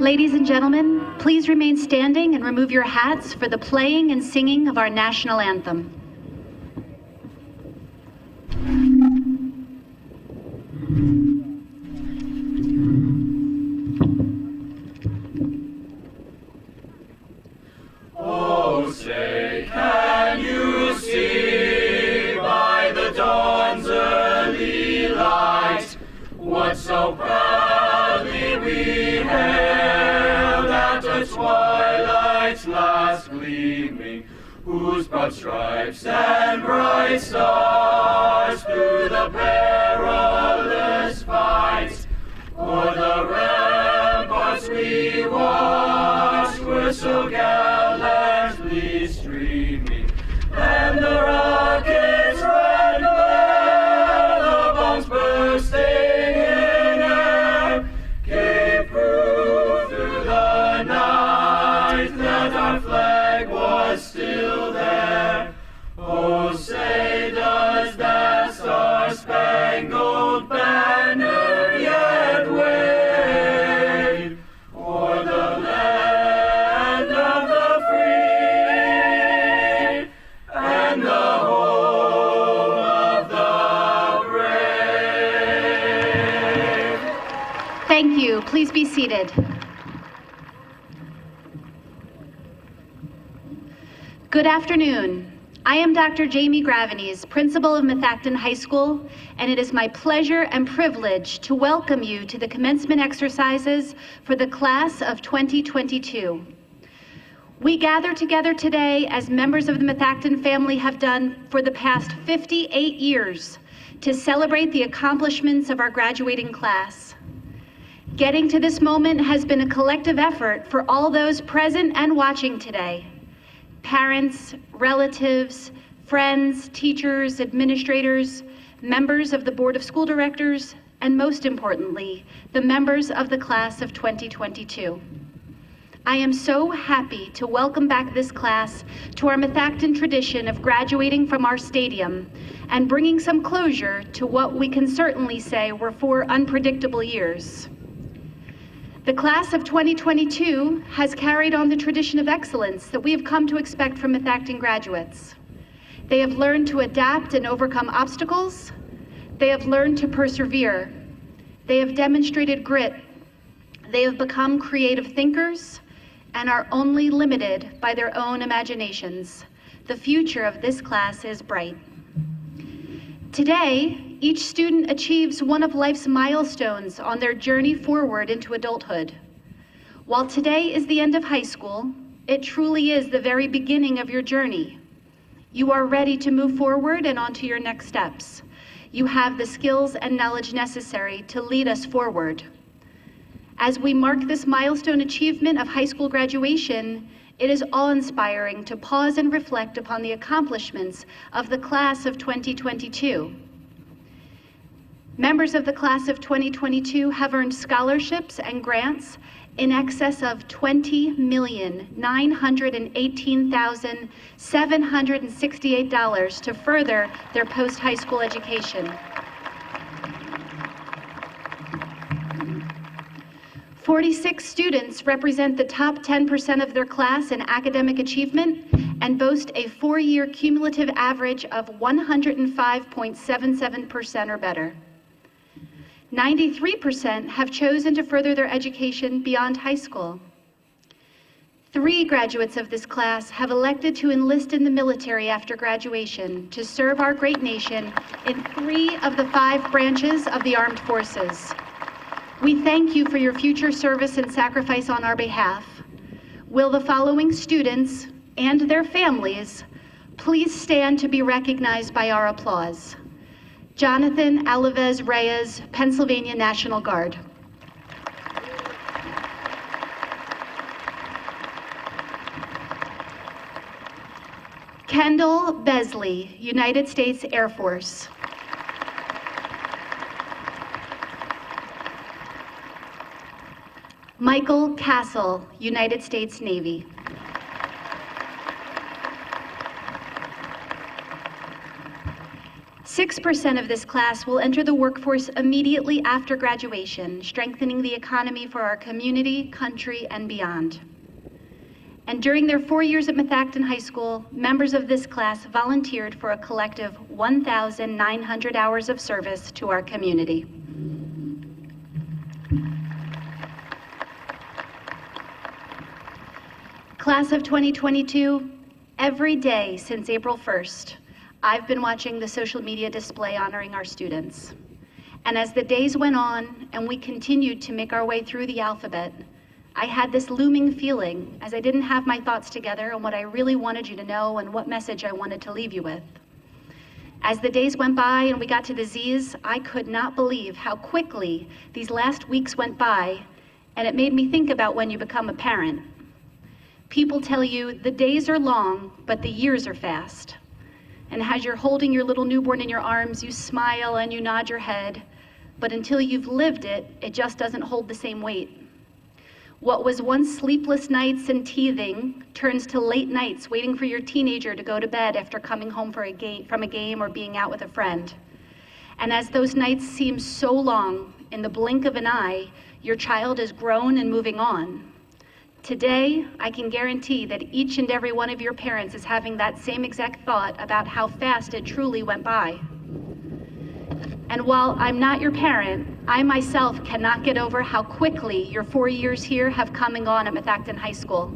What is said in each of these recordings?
Ladies and gentlemen, please remain standing and remove your hats for the playing and singing of our national anthem. Oh, say, can you see by the dawn's early light what so proudly we hailed at the twilight's last gleaming, whose broad stripes and bright stars through the perilous fights o'er the ramparts we watched were so gallantly streaming, and the rockets' red glare, the bombs bursting in air, gave proof through the night that our flag was still there. Oh, say, does that star-spangled banner yet wave o'er the land of the free and the home of the brave? Thank you. Please be seated. Good afternoon. I am Dr. Jamie Gravenese, principal of Methacton High School, and it is my pleasure and privilege to welcome you to the commencement exercises for the class of 2022. We gather together today as members of the Methacton family have done for the past 58 years to celebrate the accomplishments of our graduating class. Getting to this moment has been a collective effort for all those present and watching today. Parents, relatives, friends, teachers, administrators, members of the Board of School Directors, and most importantly, the members of the class of 2022. I am so happy to welcome back this class to our Methacton tradition of graduating from our stadium and bringing some closure to what we can certainly say were 4 unpredictable years. The class of 2022 has carried on the tradition of excellence that we have come to expect from Methacton graduates. They have learned to adapt and overcome obstacles. They have learned to persevere. They have demonstrated grit. They have become creative thinkers and are only limited by their own imaginations. The future of this class is bright. Today, each student achieves one of life's milestones on their journey forward into adulthood. While today is the end of high school, it truly is the very beginning of your journey. You are ready to move forward and onto your next steps. You have the skills and knowledge necessary to lead us forward. As we mark this milestone achievement of high school graduation, it is awe-inspiring to pause and reflect upon the accomplishments of the class of 2022. Members of the class of 2022 have earned scholarships and grants in excess of $20,918,768 to further their post-high school education. 46 students represent the top 10% of their class in academic achievement and boast a 4-year cumulative average of 105.77% or better. 93% have chosen to further their education beyond high school. 3 graduates of this class have elected to enlist in the military after graduation to serve our great nation in 3 of the 5 branches of the armed forces. We thank you for your future service and sacrifice on our behalf. Will the following students and their families please stand to be recognized by our applause? Jonathan Alavez Reyes, Pennsylvania National Guard. Kendall Besley, United States Air Force. Michael Castle, United States Navy. 6% of this class will enter the workforce immediately after graduation, strengthening the economy for our community, country, and beyond. And during their 4 years at Methacton High School, members of this class volunteered for a collective 1,900 hours of service to our community. Class of 2022, every day since April 1st, I've been watching the social media display honoring our students. And as the days went on and we continued to make our way through the alphabet, I had this looming feeling as I didn't have my thoughts together on what I really wanted you to know and what message I wanted to leave you with. As the days went by and we got to the Z's, I could not believe how quickly these last weeks went by, and it made me think about when you become a parent. People tell you the days are long, but the years are fast. And as you're holding your little newborn in your arms, you smile and you nod your head, but until you've lived it, it just doesn't hold the same weight. What was once sleepless nights and teething turns to late nights waiting for your teenager to go to bed after coming home from a game or being out with a friend. And as those nights seem so long, in the blink of an eye, your child is grown and moving on. Today, I can guarantee that each and every one of your parents is having that same exact thought about how fast it truly went by. And while I'm not your parent, I myself cannot get over how quickly your 4 years here have come and gone at Methacton High School.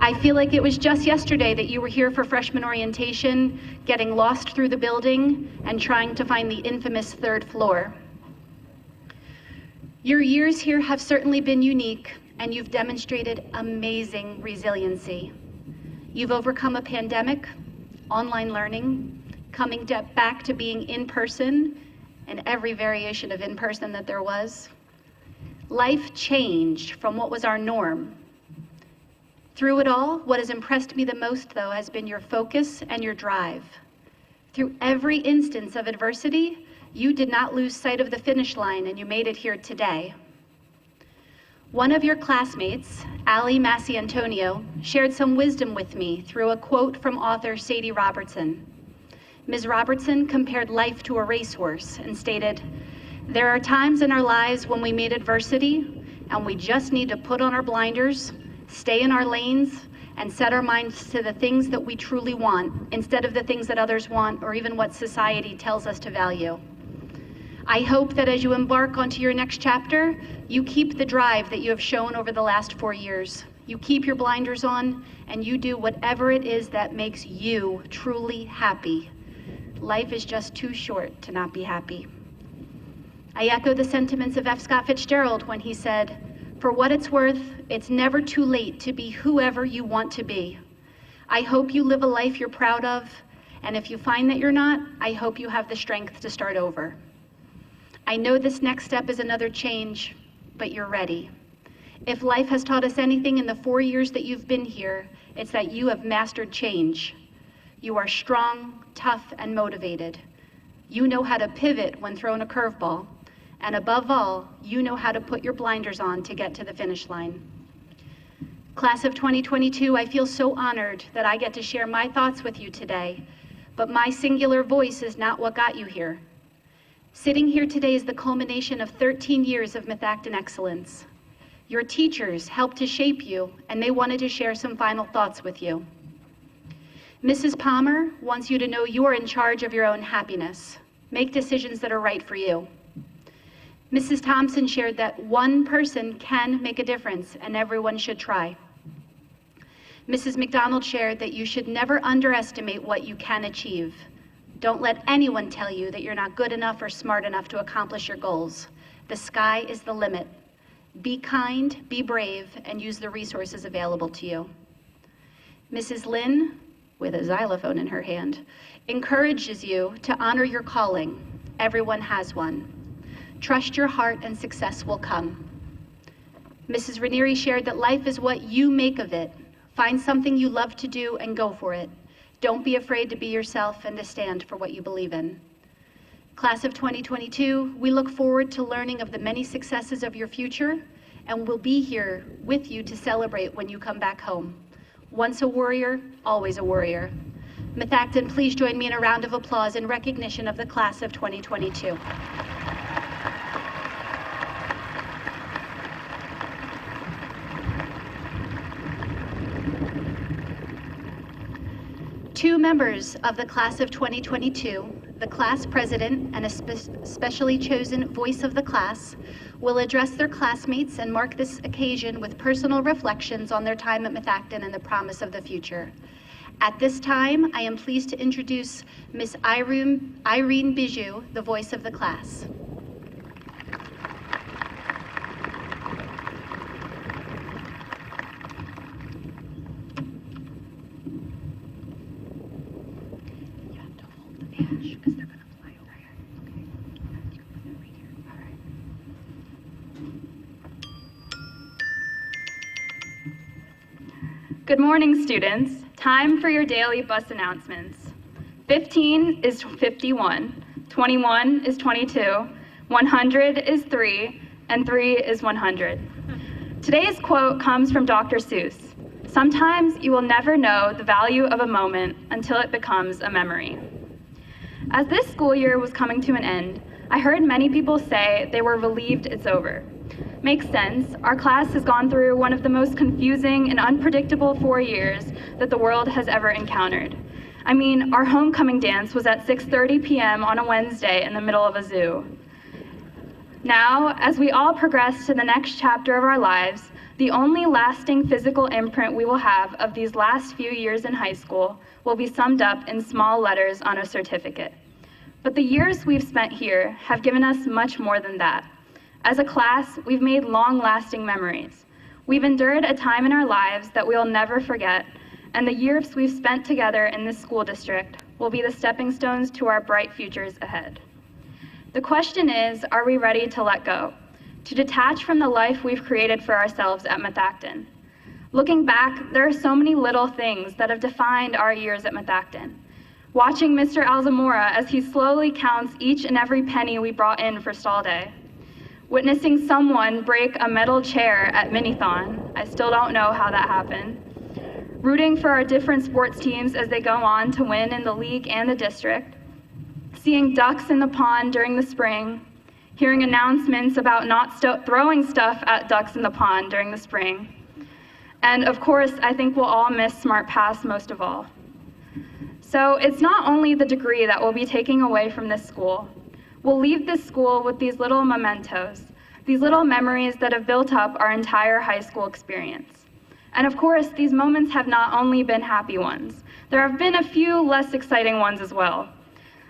I feel like it was just yesterday that you were here for freshman orientation, getting lost through the building and trying to find the infamous third floor. Your years here have certainly been unique, and you've demonstrated amazing resiliency. You've overcome a pandemic, online learning, coming back to being in person, and every variation of in person that there was. Life changed from what was our norm. Through it all, what has impressed me the most, though, has been your focus and your drive. Through every instance of adversity, you did not lose sight of the finish line, and you made it here today. One of your classmates, Ali Massi-Antonio, shared some wisdom with me through a quote from author Sadie Robertson. Ms. Robertson compared life to a racehorse and stated, "There are times in our lives when we meet adversity and we just need to put on our blinders, stay in our lanes, and set our minds to the things that we truly want instead of the things that others want or even what society tells us to value." I hope that as you embark onto your next chapter, you keep the drive that you have shown over the last 4 years. You keep your blinders on, and you do whatever it is that makes you truly happy. Life is just too short to not be happy. I echo the sentiments of F. Scott Fitzgerald when he said, "For what it's worth, it's never too late to be whoever you want to be." I hope you live a life you're proud of, and if you find that you're not, I hope you have the strength to start over. I know this next step is another change, but you're ready. If life has taught us anything in the 4 years that you've been here, it's that you have mastered change. You are strong, tough, and motivated. You know how to pivot when thrown a curveball, and above all, you know how to put your blinders on to get to the finish line. Class of 2022, I feel so honored that I get to share my thoughts with you today, but my singular voice is not what got you here. Sitting here today is the culmination of 13 years of Methacton excellence. Your teachers helped to shape you, and they wanted to share some final thoughts with you. Mrs. Palmer wants you to know you are in charge of your own happiness. Make decisions that are right for you. Mrs. Thompson shared that one person can make a difference, and everyone should try. Mrs. McDonald shared that you should never underestimate what you can achieve. Don't let anyone tell you that you're not good enough or smart enough to accomplish your goals. The sky is the limit. Be kind, be brave, and use the resources available to you. Mrs. Lynn, with a xylophone in her hand, encourages you to honor your calling. Everyone has one. Trust your heart and success will come. Mrs. Ranieri shared that life is what you make of it. Find something you love to do and go for it. Don't be afraid to be yourself and to stand for what you believe in. Class of 2022, we look forward to learning of the many successes of your future, and we'll be here with you to celebrate when you come back home. Once a warrior, always a warrior. Methacton, please join me in a round of applause in recognition of the class of 2022. Two members of the class of 2022, the class president and a specially chosen voice of the class, will address their classmates and mark this occasion with personal reflections on their time at Methacton and the promise of the future. At this time, I am pleased to introduce Miss Irene Bijou, the voice of the class. Because they're going to fly over here. Okay. You can put it right here. All right. Good morning, students. Time for your daily bus announcements. 15 is 51, 21 is 22, 100 is 3, and 3 is 100. Today's quote comes from Dr. Seuss. Sometimes you will never know the value of a moment until it becomes a memory. As this school year was coming to an end, I heard many people say they were relieved it's over. Makes sense. Our class has gone through one of the most confusing and unpredictable 4 years that the world has ever encountered. I mean, our homecoming dance was at 6:30 p.m. on a Wednesday in the middle of a zoo. Now, as we all progress to the next chapter of our lives, the only lasting physical imprint we will have of these last few years in high school will be summed up in small letters on a certificate. But the years we've spent here have given us much more than that. As a class, we've made long-lasting memories. We've endured a time in our lives that we'll never forget, and the years we've spent together in this school district will be the stepping stones to our bright futures ahead. The question is, are we ready to let go? To detach from the life we've created for ourselves at Methacton? Looking back, there are so many little things that have defined our years at Methacton. Watching Mr. Alzamora as he slowly counts each and every penny we brought in for stall day. Witnessing someone break a metal chair at Minithon. I still don't know how that happened. Rooting for our different sports teams as they go on to win in the league and the district. Seeing ducks in the pond during the spring. Hearing announcements about not throwing stuff at ducks in the pond during the spring. And of course, I think we'll all miss Smart Pass most of all. So it's not only the degree that we'll be taking away from this school. We'll leave this school with these little mementos, these little memories that have built up our entire high school experience. And of course, these moments have not only been happy ones. There have been a few less exciting ones as well,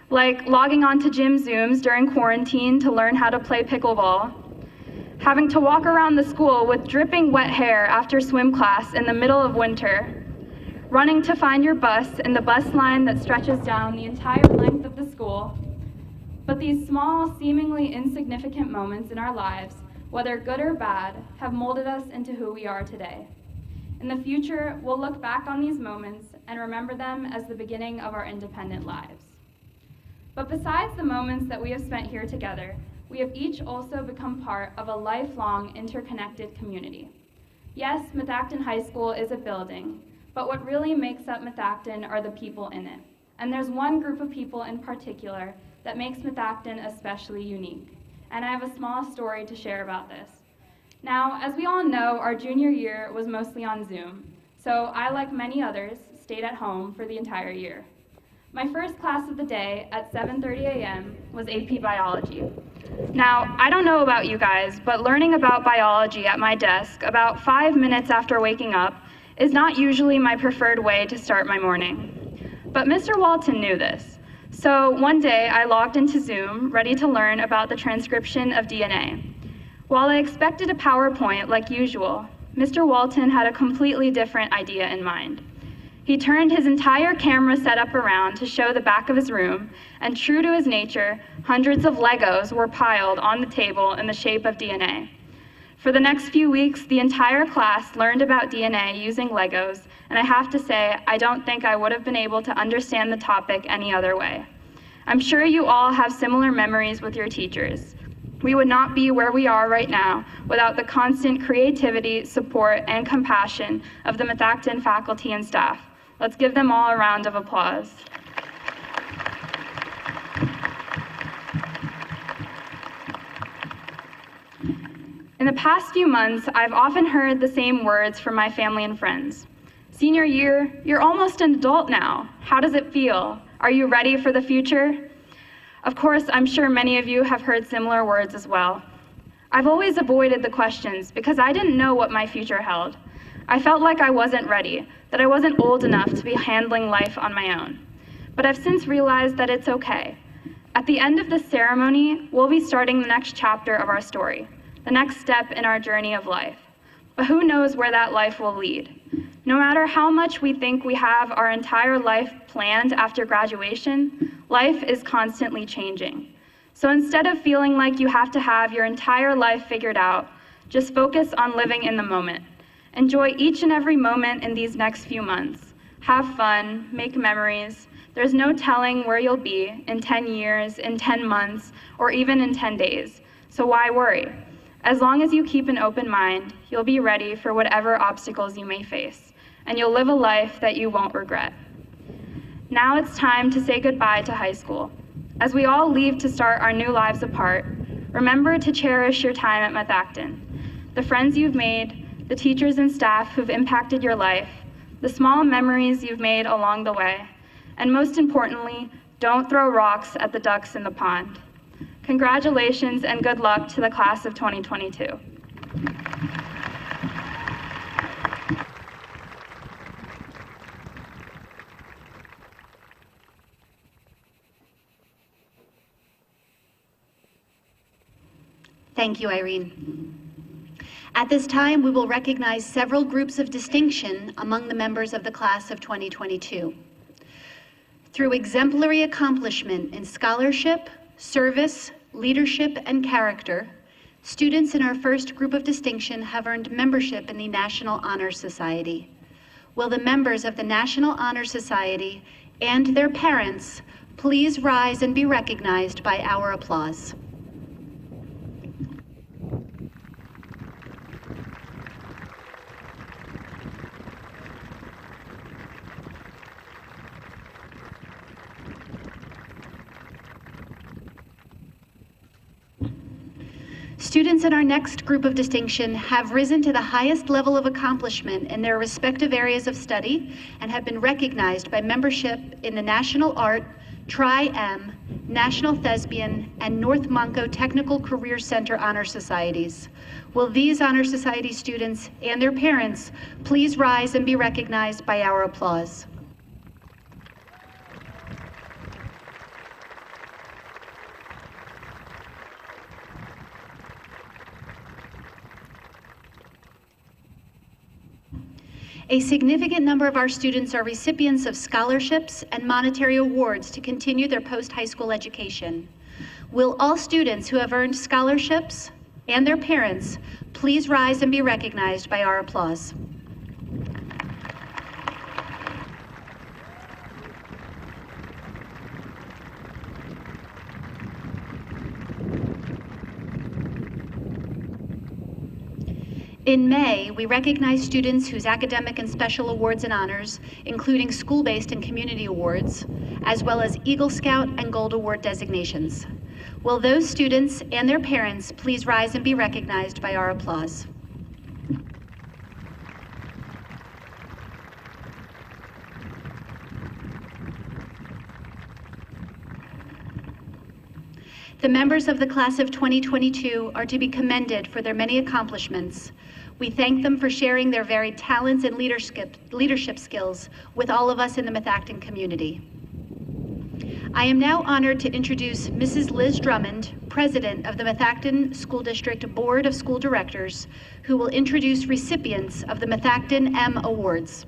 like logging onto gym Zooms during quarantine to learn how to play pickleball, having to walk around the school with dripping wet hair after swim class in the middle of winter, running to find your bus in the bus line that stretches down the entire length of the school. But these small, seemingly insignificant moments in our lives, whether good or bad, have molded us into who we are today. In the future, we'll look back on these moments and remember them as the beginning of our independent lives. But besides the moments that we have spent here together, we have each also become part of a lifelong interconnected community. Yes, Methacton High School is a building, but what really makes up Methacton are the people in it. And there's one group of people in particular that makes Methacton especially unique. And I have a small story to share about this. Now, as we all know, our junior year was mostly on Zoom, so I, like many others, stayed at home for the entire year. My first class of the day at 7:30 a.m. was AP Biology. Now, I don't know about you guys, but learning about biology at my desk about 5 minutes after waking up is not usually my preferred way to start my morning. But Mr. Walton knew this. So one day I logged into Zoom, ready to learn about the transcription of DNA. While I expected a PowerPoint like usual, Mr. Walton had a completely different idea in mind. He turned his entire camera setup around to show the back of his room, and true to his nature, hundreds of Legos were piled on the table in the shape of DNA. For the next few weeks, the entire class learned about DNA using Legos, and I have to say, I don't think I would have been able to understand the topic any other way. I'm sure you all have similar memories with your teachers. We would not be where we are right now without the constant creativity, support, and compassion of the Methacton faculty and staff, Let's give them all a round of applause. In the past few months, I've often heard the same words from my family and friends. Senior year, you're almost an adult now. How does it feel? Are you ready for the future? Of course, I'm sure many of you have heard similar words as well. I've always avoided the questions because I didn't know what my future held. I felt like I wasn't ready, that I wasn't old enough to be handling life on my own. But I've since realized that it's okay. At the end of this ceremony, we'll be starting the next chapter of our story, the next step in our journey of life. But who knows where that life will lead? No matter how much we think we have our entire life planned after graduation, life is constantly changing. So instead of feeling like you have to have your entire life figured out, just focus on living in the moment. Enjoy each and every moment in these next few months. Have fun, make memories. There's no telling where you'll be in 10 years, in 10 months, or even in 10 days. So why worry? As long as you keep an open mind, you'll be ready for whatever obstacles you may face, and you'll live a life that you won't regret. Now it's time to say goodbye to high school. As we all leave to start our new lives apart, remember to cherish your time at Methacton. The friends you've made, the teachers and staff who've impacted your life, the small memories you've made along the way, and most importantly, don't throw rocks at the ducks in the pond. Congratulations and good luck to the class of 2022. Thank you, Irene. At this time, we will recognize several groups of distinction among the members of the class of 2022. Through exemplary accomplishment in scholarship, service, leadership, and character, students in our first group of distinction have earned membership in the National Honor Society. Will the members of the National Honor Society and their parents please rise and be recognized by our applause? Students in our next group of distinction have risen to the highest level of accomplishment in their respective areas of study and have been recognized by membership in the National Art, Tri-M, National Thespian, and North Monco Technical Career Center Honor Societies. Will these Honor Society students and their parents please rise and be recognized by our applause? A significant number of our students are recipients of scholarships and monetary awards to continue their post-high school education. Will all students who have earned scholarships and their parents please rise and be recognized by our applause? In May, we recognize students whose academic and special awards and honors, including school-based and community awards, as well as Eagle Scout and Gold Award designations. Will those students and their parents please rise and be recognized by our applause? The members of the class of 2022 are to be commended for their many accomplishments. We thank them for sharing their varied talents and leadership skills with all of us in the Methacton community. I am now honored to introduce Mrs. Liz Drummond, President of the Methacton School District Board of School Directors, who will introduce recipients of the Methacton M Awards.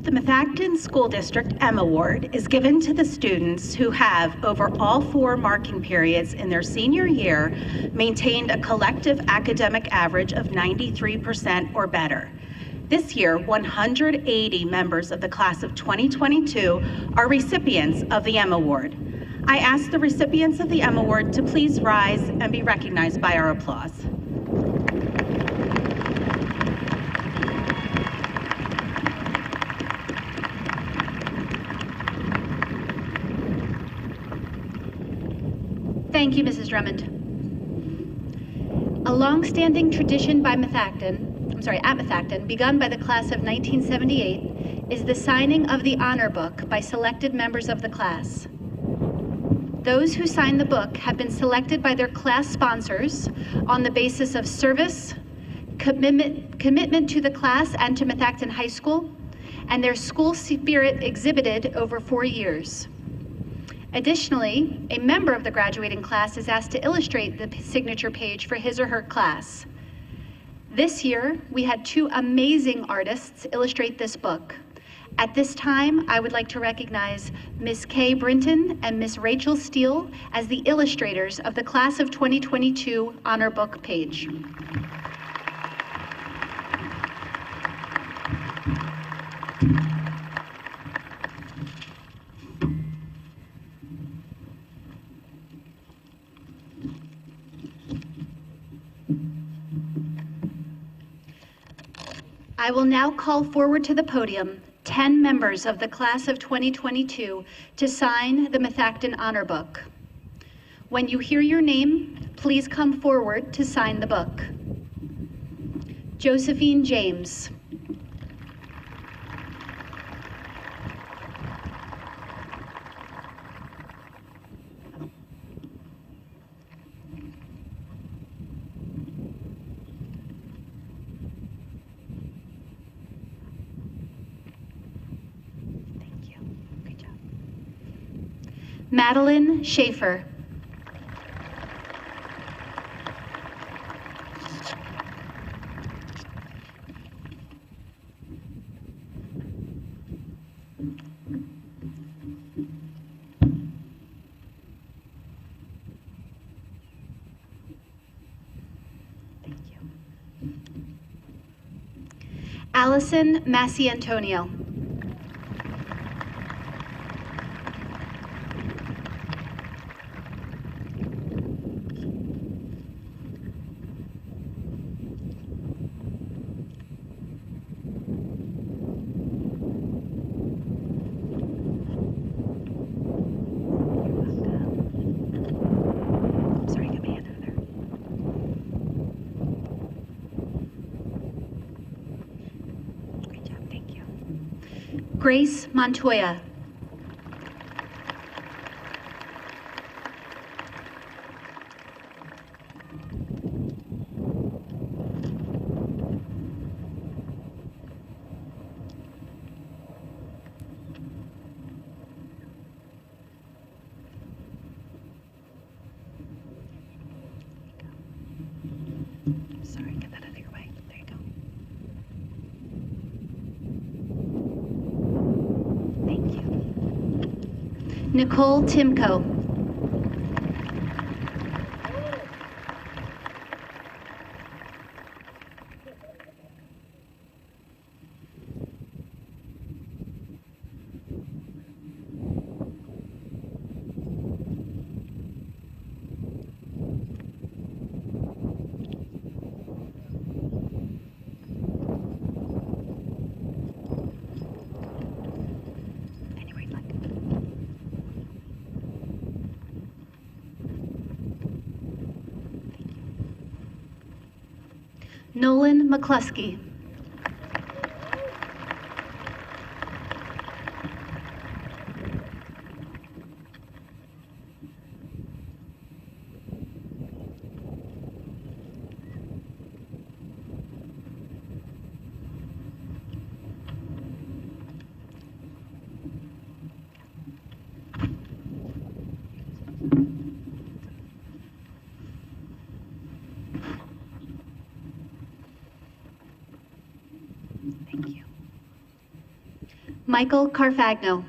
The Methacton School District M Award is given to the students who have, over all 4 marking periods in their senior year, maintained a collective academic average of 93% or better. This year, 180 members of the class of 2022 are recipients of the M Award. I ask the recipients of the M Award to please rise and be recognized by our applause. Thank you, Mrs. Drummond. A long-standing tradition at Methacton, begun by the class of 1978, is the signing of the honor book by selected members of the class. Those who sign the book have been selected by their class sponsors on the basis of service, commitment to the class and to Methacton High School, and their school spirit exhibited over 4 years. Additionally, a member of the graduating class is asked to illustrate the signature page for his or her class. This year, we had 2 amazing artists illustrate this book. At this time, I would like to recognize Ms. Kay Brinton and Ms. Rachel Steele as the illustrators of the Class of 2022 Honor Book page. I will now call forward to the podium 10 members of the Class of 2022 to sign the Methacton Honor Book. When you hear your name, please come forward to sign the book. Josephine James. Madeline Schaefer. Thank you. Allison Massiantonio. Grace Montoya. Sorry, get that out of your way. There you go. Thank you. Nicole Timko. Nolan McCluskey. Thank you. Michael Carfagno.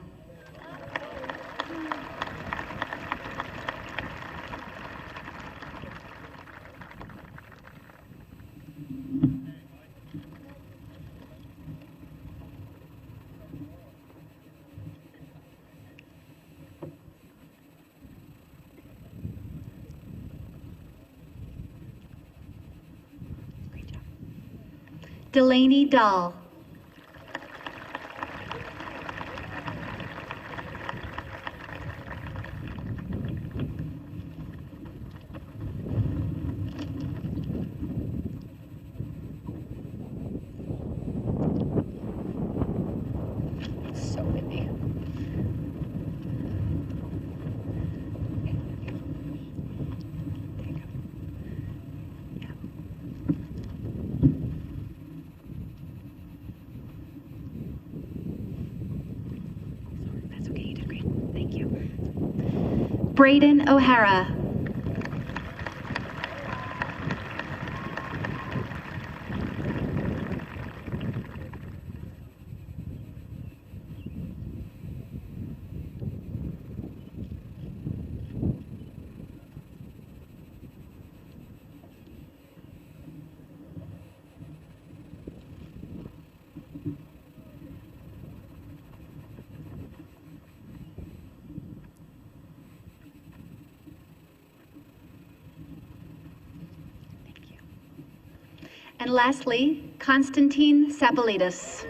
Delaney Dahl. So windy. That's okay, you did great. Thank you. Braden O'Hara. And lastly, Konstantin Sapolidis.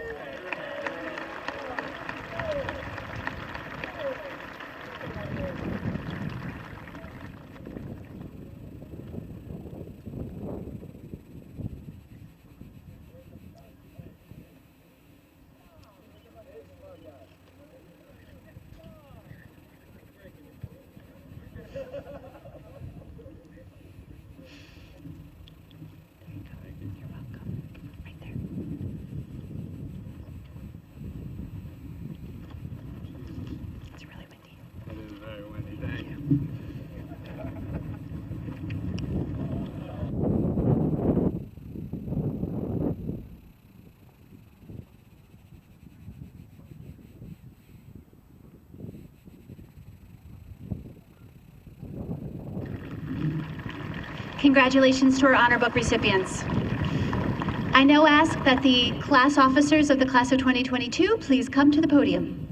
Congratulations to our honor book recipients. I now ask that the class officers of the class of 2022 please come to the podium.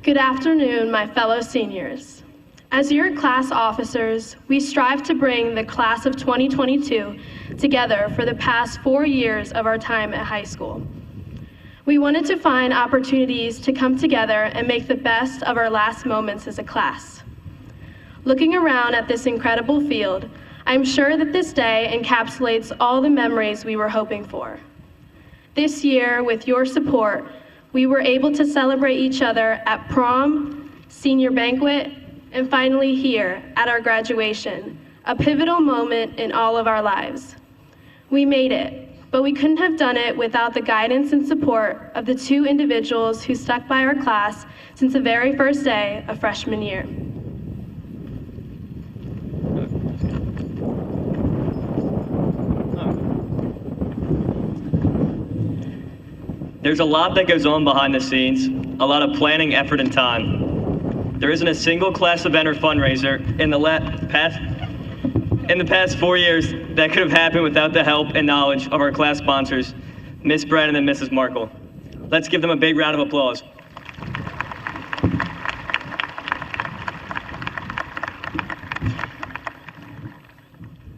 Good afternoon, my fellow seniors. As your class officers, we strive to bring the class of 2022 together for the past 4 years of our time at high school. We wanted to find opportunities to come together and make the best of our last moments as a class. Looking around at this incredible field, I'm sure that this day encapsulates all the memories we were hoping for. This year, with your support, we were able to celebrate each other at prom, senior banquet, and finally here at our graduation, a pivotal moment in all of our lives. We made it, but we couldn't have done it without the guidance and support of the 2 individuals who stuck by our class since the very first day of freshman year. There's a lot that goes on behind the scenes, a lot of planning, effort, and time. There isn't a single class event or fundraiser in the past 4 years that could have happened without the help and knowledge of our class sponsors, Miss Brennan and Mrs. Markle. Let's give them a big round of applause.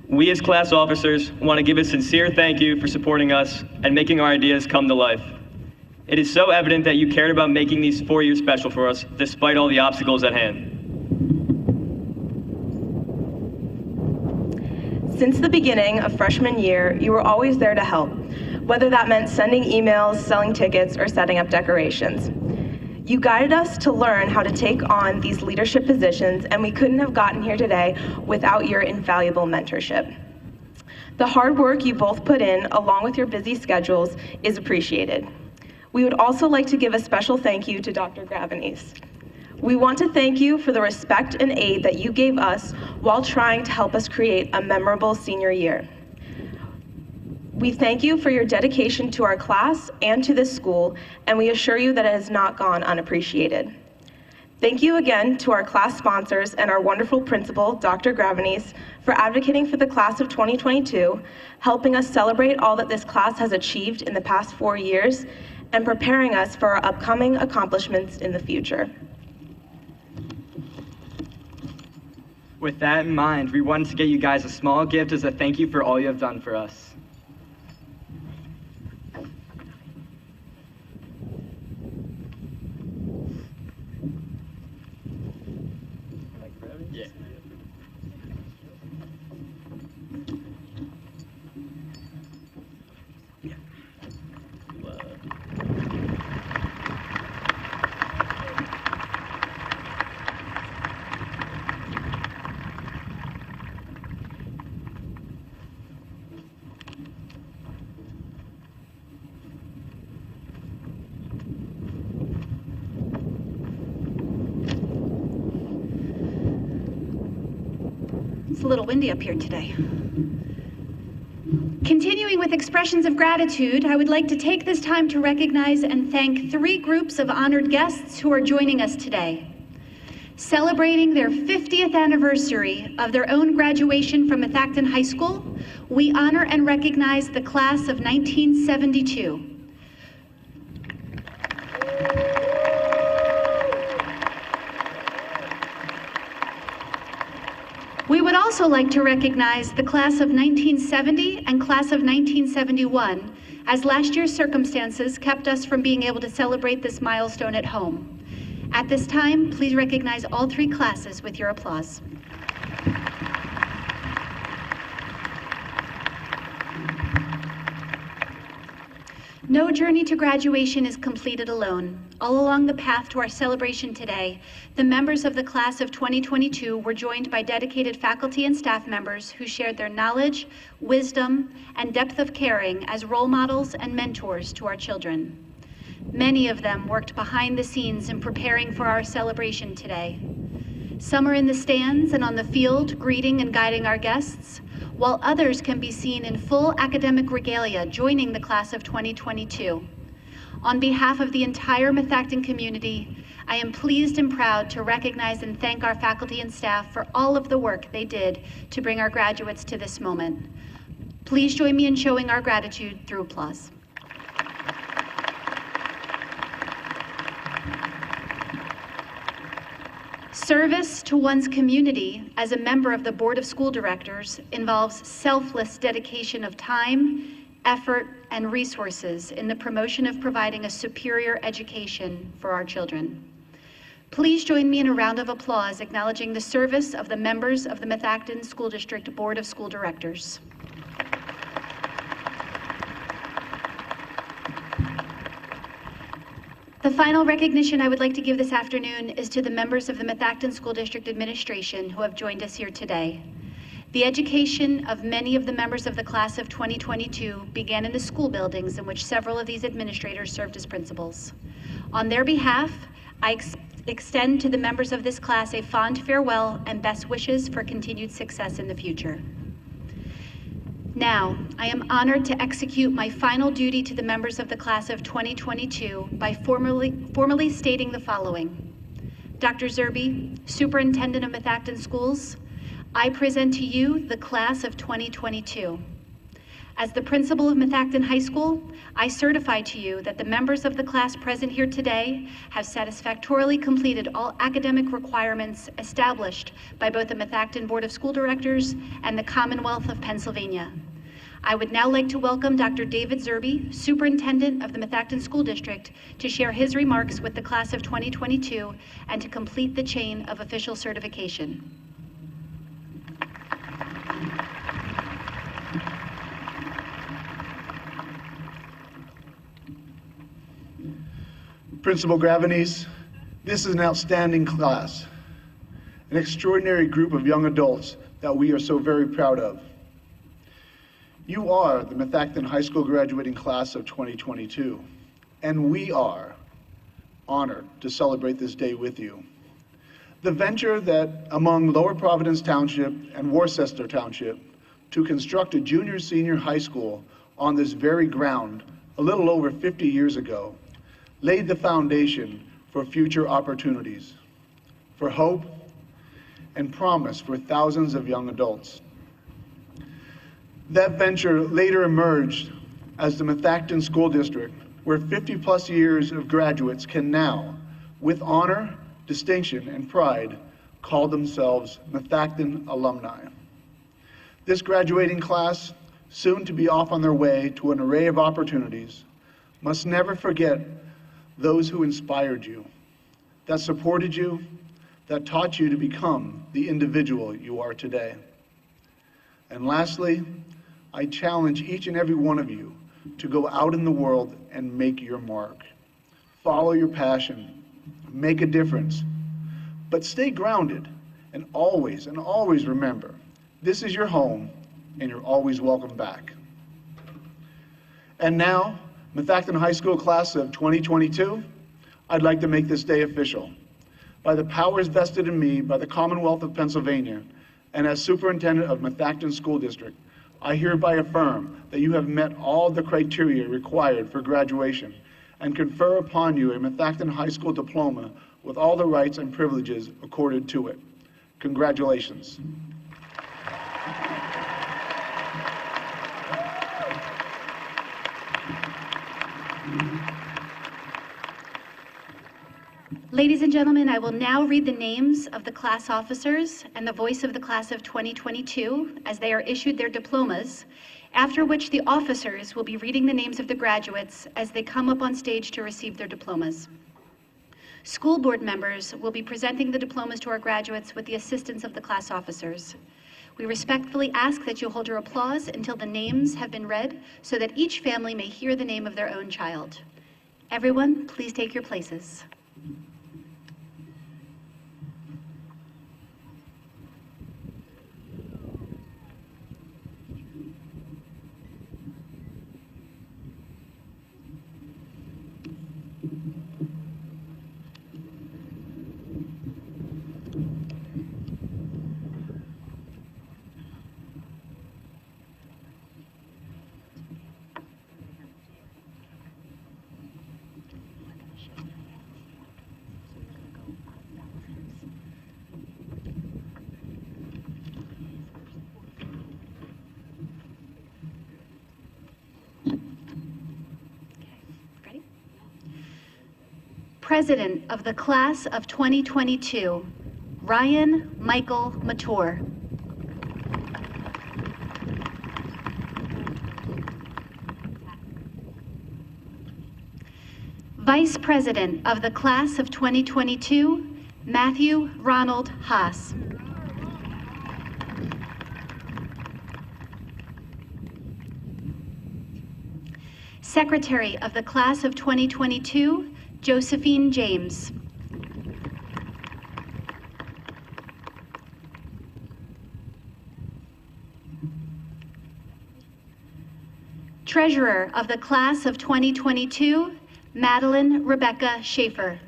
We as class officers want to give a sincere thank you for supporting us and making our ideas come to life. It is so evident that you cared about making these 4 years special for us, despite all the obstacles at hand. Since the beginning of freshman year, you were always there to help, whether that meant sending emails, selling tickets, or setting up decorations. You guided us to learn how to take on these leadership positions, and we couldn't have gotten here today without your invaluable mentorship. The hard work you both put in, along with your busy schedules, is appreciated. We would also like to give a special thank you to Dr. Gravenese. We want to thank you for the respect and aid that you gave us while trying to help us create a memorable senior year. We thank you for your dedication to our class and to this school, and we assure you that it has not gone unappreciated. Thank you again to our class sponsors and our wonderful principal, Dr. Gravenes, for advocating for the class of 2022, helping us celebrate all that this class has achieved in the past 4 years, and preparing us for our upcoming accomplishments in the future. With that in mind, we wanted to get you guys a small gift as a thank you for all you have done for us. Yeah. It's a little windy up here today. Continuing with expressions of gratitude, I would like to take this time to recognize and thank 3 groups of honored guests who are joining us today. Celebrating their 50th anniversary of their own graduation from Methacton High School, we honor and recognize the class of 1972. We would also like to recognize the class of 1970 and class of 1971, as last year's circumstances kept us from being able to celebrate this milestone at home. At this time, please recognize all 3 classes with your applause. No journey to graduation is completed alone. All along the path to our celebration today, the members of the class of 2022 were joined by dedicated faculty and staff members who shared their knowledge, wisdom, and depth of caring as role models and mentors to our children. Many of them worked behind the scenes in preparing for our celebration today. Some are in the stands and on the field greeting and guiding our guests, while others can be seen in full academic regalia joining the class of 2022. On behalf of the entire Methacton community, I am pleased and proud to recognize and thank our faculty and staff for all of the work they did to bring our graduates to this moment. Please join me in showing our gratitude through applause. Service to one's community as a member of the Board of School Directors involves selfless dedication of time, effort, and resources in the promotion of providing a superior education for our children. Please join me in a round of applause acknowledging the service of the members of the Methacton School District Board of School Directors. The final recognition I would like to give this afternoon is to the members of the Methacton School District Administration who have joined us here today. The education of many of the members of the class of 2022 began in the school buildings in which several of these administrators served as principals. On their behalf, I extend to the members of this class a fond farewell and best wishes for continued success in the future. Now, I am honored to execute my final duty to the members of the class of 2022 by formally stating the following. Dr. Zerbe, Superintendent of Methacton Schools, I present to you the class of 2022. As the principal of Methacton High School, I certify to you that the members of the class present here today have satisfactorily completed all academic requirements established by both the Methacton Board of School Directors and the Commonwealth of Pennsylvania. I would now like to welcome Dr. David Zerbe, Superintendent of the Methacton School District, to share his remarks with the class of 2022 and to complete the chain of official certification. Principal Gravenes, this is an outstanding class, an extraordinary group of young adults that we are so very proud of. You are the Methacton High School graduating class of 2022, and we are honored to celebrate this day with you. The venture that among Lower Providence Township and Worcester Township to construct a junior-senior high school on this very ground a little over 50 years ago laid the foundation for future opportunities. for hope, and promise for thousands of young adults. That venture later emerged as the Methacton School District, where 50-plus years of graduates can now, with honor, distinction, and pride, call themselves Methacton alumni. This graduating class, soon to be off on their way to an array of opportunities, must never forget those who inspired you, that supported you, that taught you to become the individual you are today. And lastly, I challenge each and every one of you to go out in the world and make your mark. Follow your passion, make a difference, but stay grounded and always remember, this is your home and you're always welcome back. And now, Methacton High School class of 2022, I'd like to make this day official. By the powers vested in me by the Commonwealth of Pennsylvania and as superintendent of Methacton School District, I hereby affirm that you have met all the criteria required for graduation and confer upon you a Methacton High School diploma with all the rights and privileges accorded to it. Congratulations. Ladies and gentlemen, I will now read the names of the class officers and the voice of the class of 2022 as they are issued their diplomas, after which the officers will be reading the names of the graduates as they come up on stage to receive their diplomas. School board members will be presenting the diplomas to our graduates with the assistance of the class officers. We respectfully ask that you hold your applause until the names have been read so that each family may hear the name of their own child. Everyone, please take your places. President of the class of 2022, Ryan Michael Mator. Vice President of the class of 2022, Matthew Ronald Haas. Secretary of the class of 2022, Josephine James. Treasurer of the class of 2022, Madeline Rebecca Schaefer.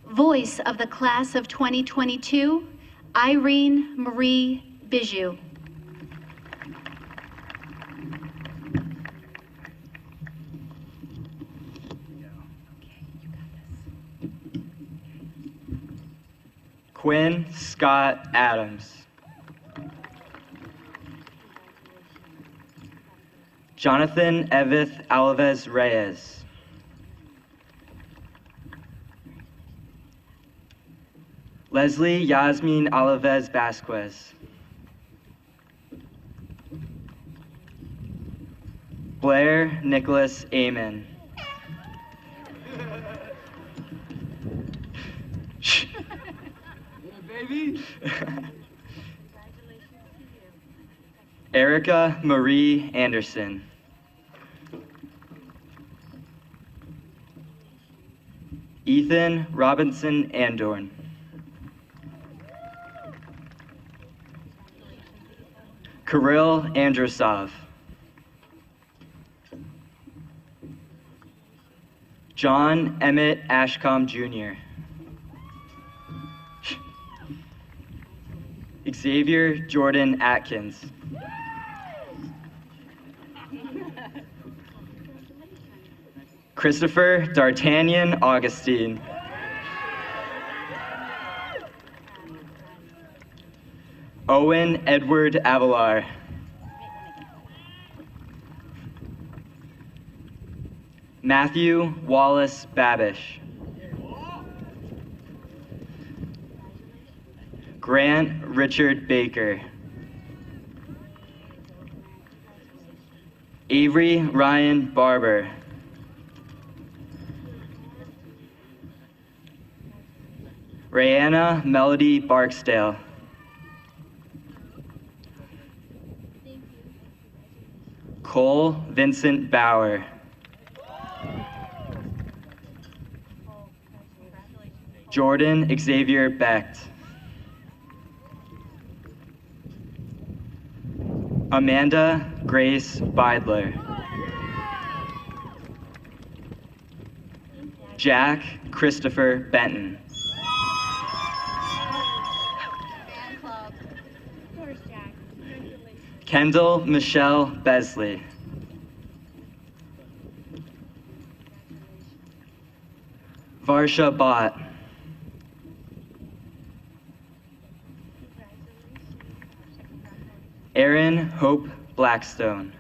Voice of the class of 2022, Irene Marie Bijou. Quinn Scott Adams. Jonathan Evith Alves Reyes. Leslie Yasmin Alves Vasquez. Blair Nicholas Amen. Baby. Erica Marie Anderson. Ethan Robinson Andorn. Kirill Androsov. John Emmett Ashcombe Jr. Xavier Jordan Atkins. Christopher D'Artagnan Augustine. Owen Edward Avalar. Matthew Wallace Babish. Grant Richard Baker. Avery Ryan Barber. Rayanna Melody Barksdale. Cole Vincent Bauer. Jordan Xavier Becht. Amanda Grace Beidler. Jack Christopher Benton. Kendall Michelle Besley. Varsha Bott. Erin Hope Blackstone.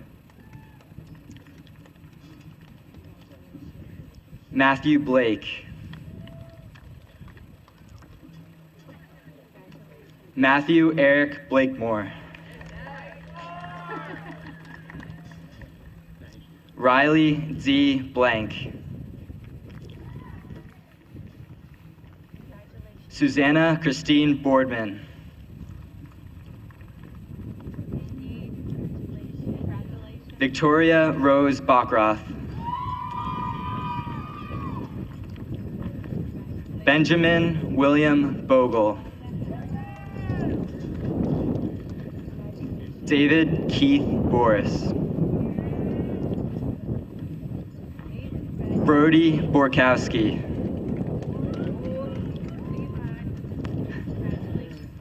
Matthew Blake. Matthew Eric Blakemore. Riley D. Blank. Susanna Christine Boardman. Victoria Rose Bachroth. Benjamin William Bogle. David Keith Boris. Brody Borkowski.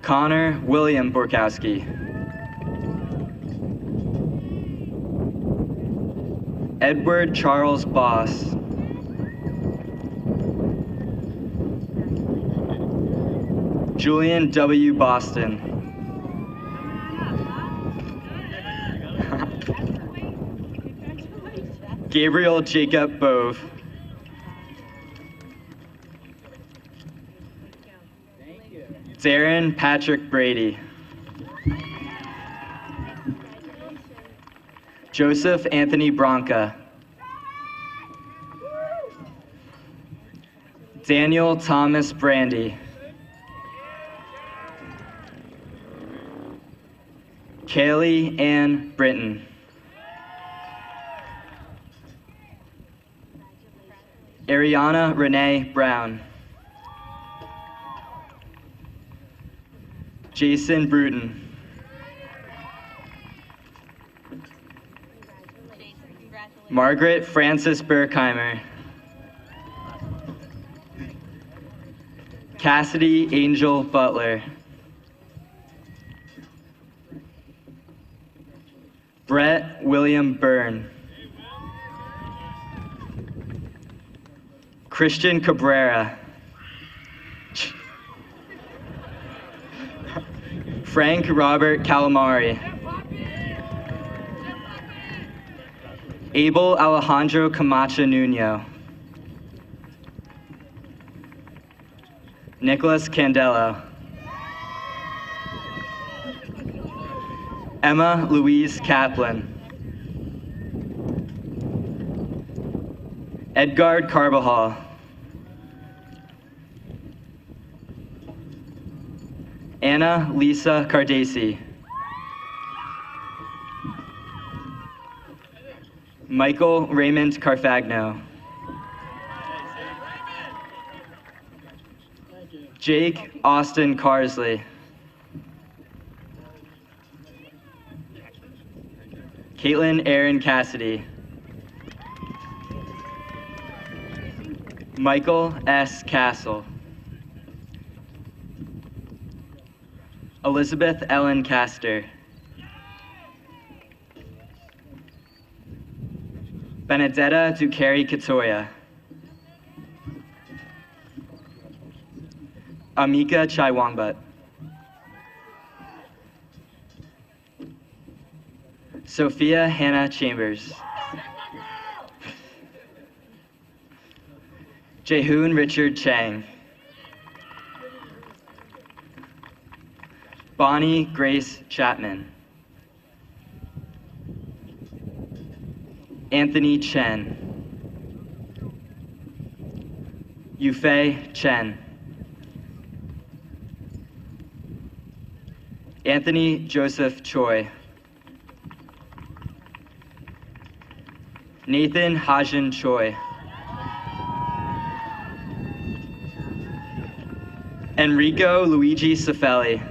Connor William Borkowski. Edward Charles Boss. Julian W. Boston. Gabriel Jacob Bove. Darren Patrick Brady. Joseph Anthony Bronca. Daniel Thomas Brandy. Kaylee Ann Britton. Ariana Renee Brown. Jason Bruton. Margaret Frances Berkheimer. Cassidy Angel Butler. Brett William Byrne. Christian Cabrera. Frank Robert Calamari. Abel Alejandro Camacho Nuno. Nicholas Candelo. Emma Louise Kaplan. Edgard Carbajal. Anna Lisa Cardasi. Michael Raymond Carfagno. Jake Austin Carsley. Caitlin Erin Cassidy. Michael S. Castle. Elizabeth Ellen Castor. Benedetta Ducari Katoya. Amika Chaiwangbat. Sophia Hannah Chambers. Jaehoon Richard Chang. Bonnie Grace Chapman. Anthony Chen. Yufei Chen. Anthony Joseph Choi. Nathan Hajin Choi. Enrico Luigi Cifelli.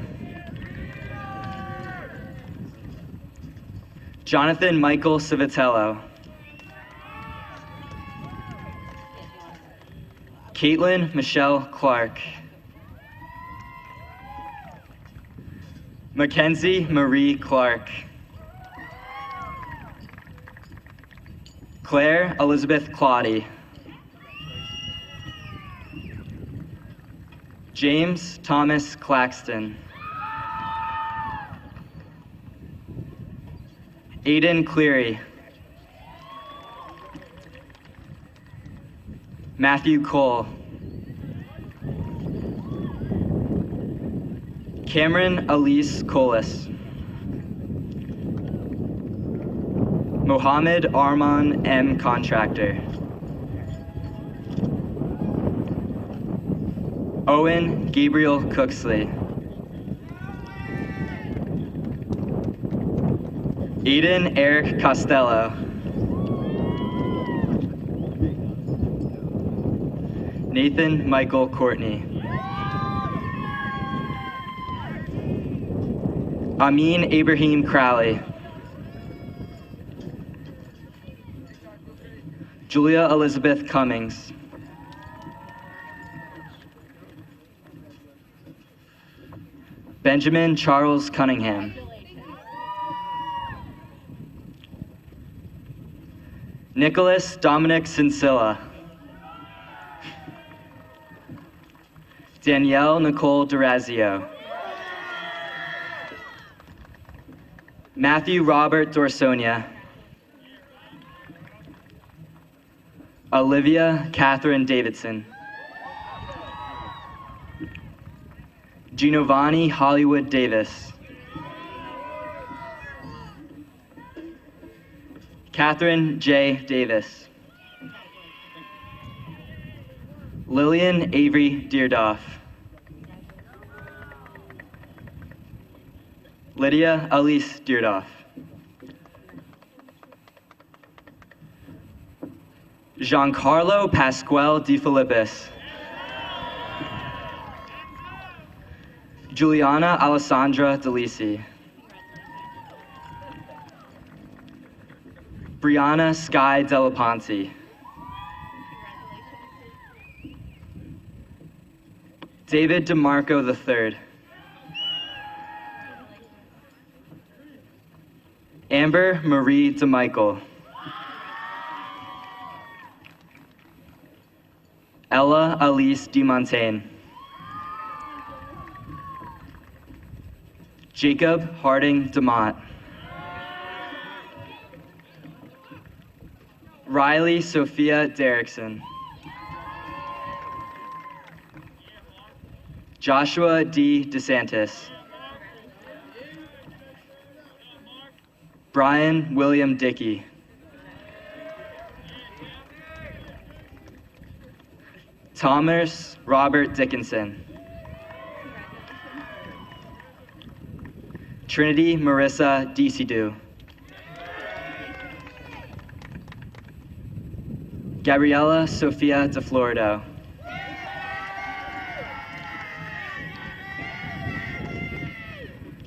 Jonathan Michael Civitello. Caitlin Michelle Clark. Mackenzie Marie Clark. Claire Elizabeth Claudy. James Thomas Claxton. Aiden Cleary. Matthew Cole. Cameron Elise Colas. Mohammed Arman M. Contractor. Owen Gabriel Cooksley. Aiden Eric Costello. Nathan Michael Courtney. Amin Ibrahim Crowley. Julia Elizabeth Cummings. Benjamin Charles Cunningham. Nicholas Dominic Sincilla. Danielle Nicole Durazio. Matthew Robert Dorsonia. Olivia Catherine Davidson. Giovanni Hollywood Davis. Catherine J. Davis. Lillian Avery Deerdoff. Lydia Elise Deerdoff. Giancarlo Pasquale De Filippis. Juliana Alessandra DeLisi. Brianna Sky Delaponte. David DeMarco III. Amber Marie DeMichael. Ella Elise DeMontagne. Jacob Harding DeMott. Riley Sophia Derrickson. Joshua D. DeSantis. Brian William Dickey. Thomas Robert Dickinson. Trinity Marissa Desidu. Gabriella Sofia DeFlorido.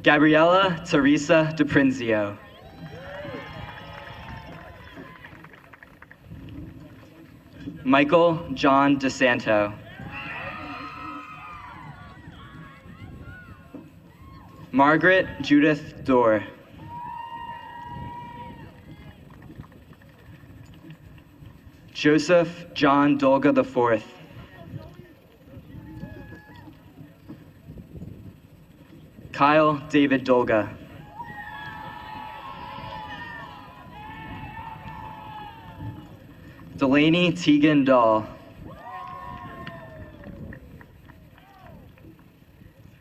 Gabriella Teresa DePrinzio. Michael John DeSanto. Margaret Judith Dorr. Joseph John Dolga IV. Kyle David Dolga. Delaney Tegan Dahl.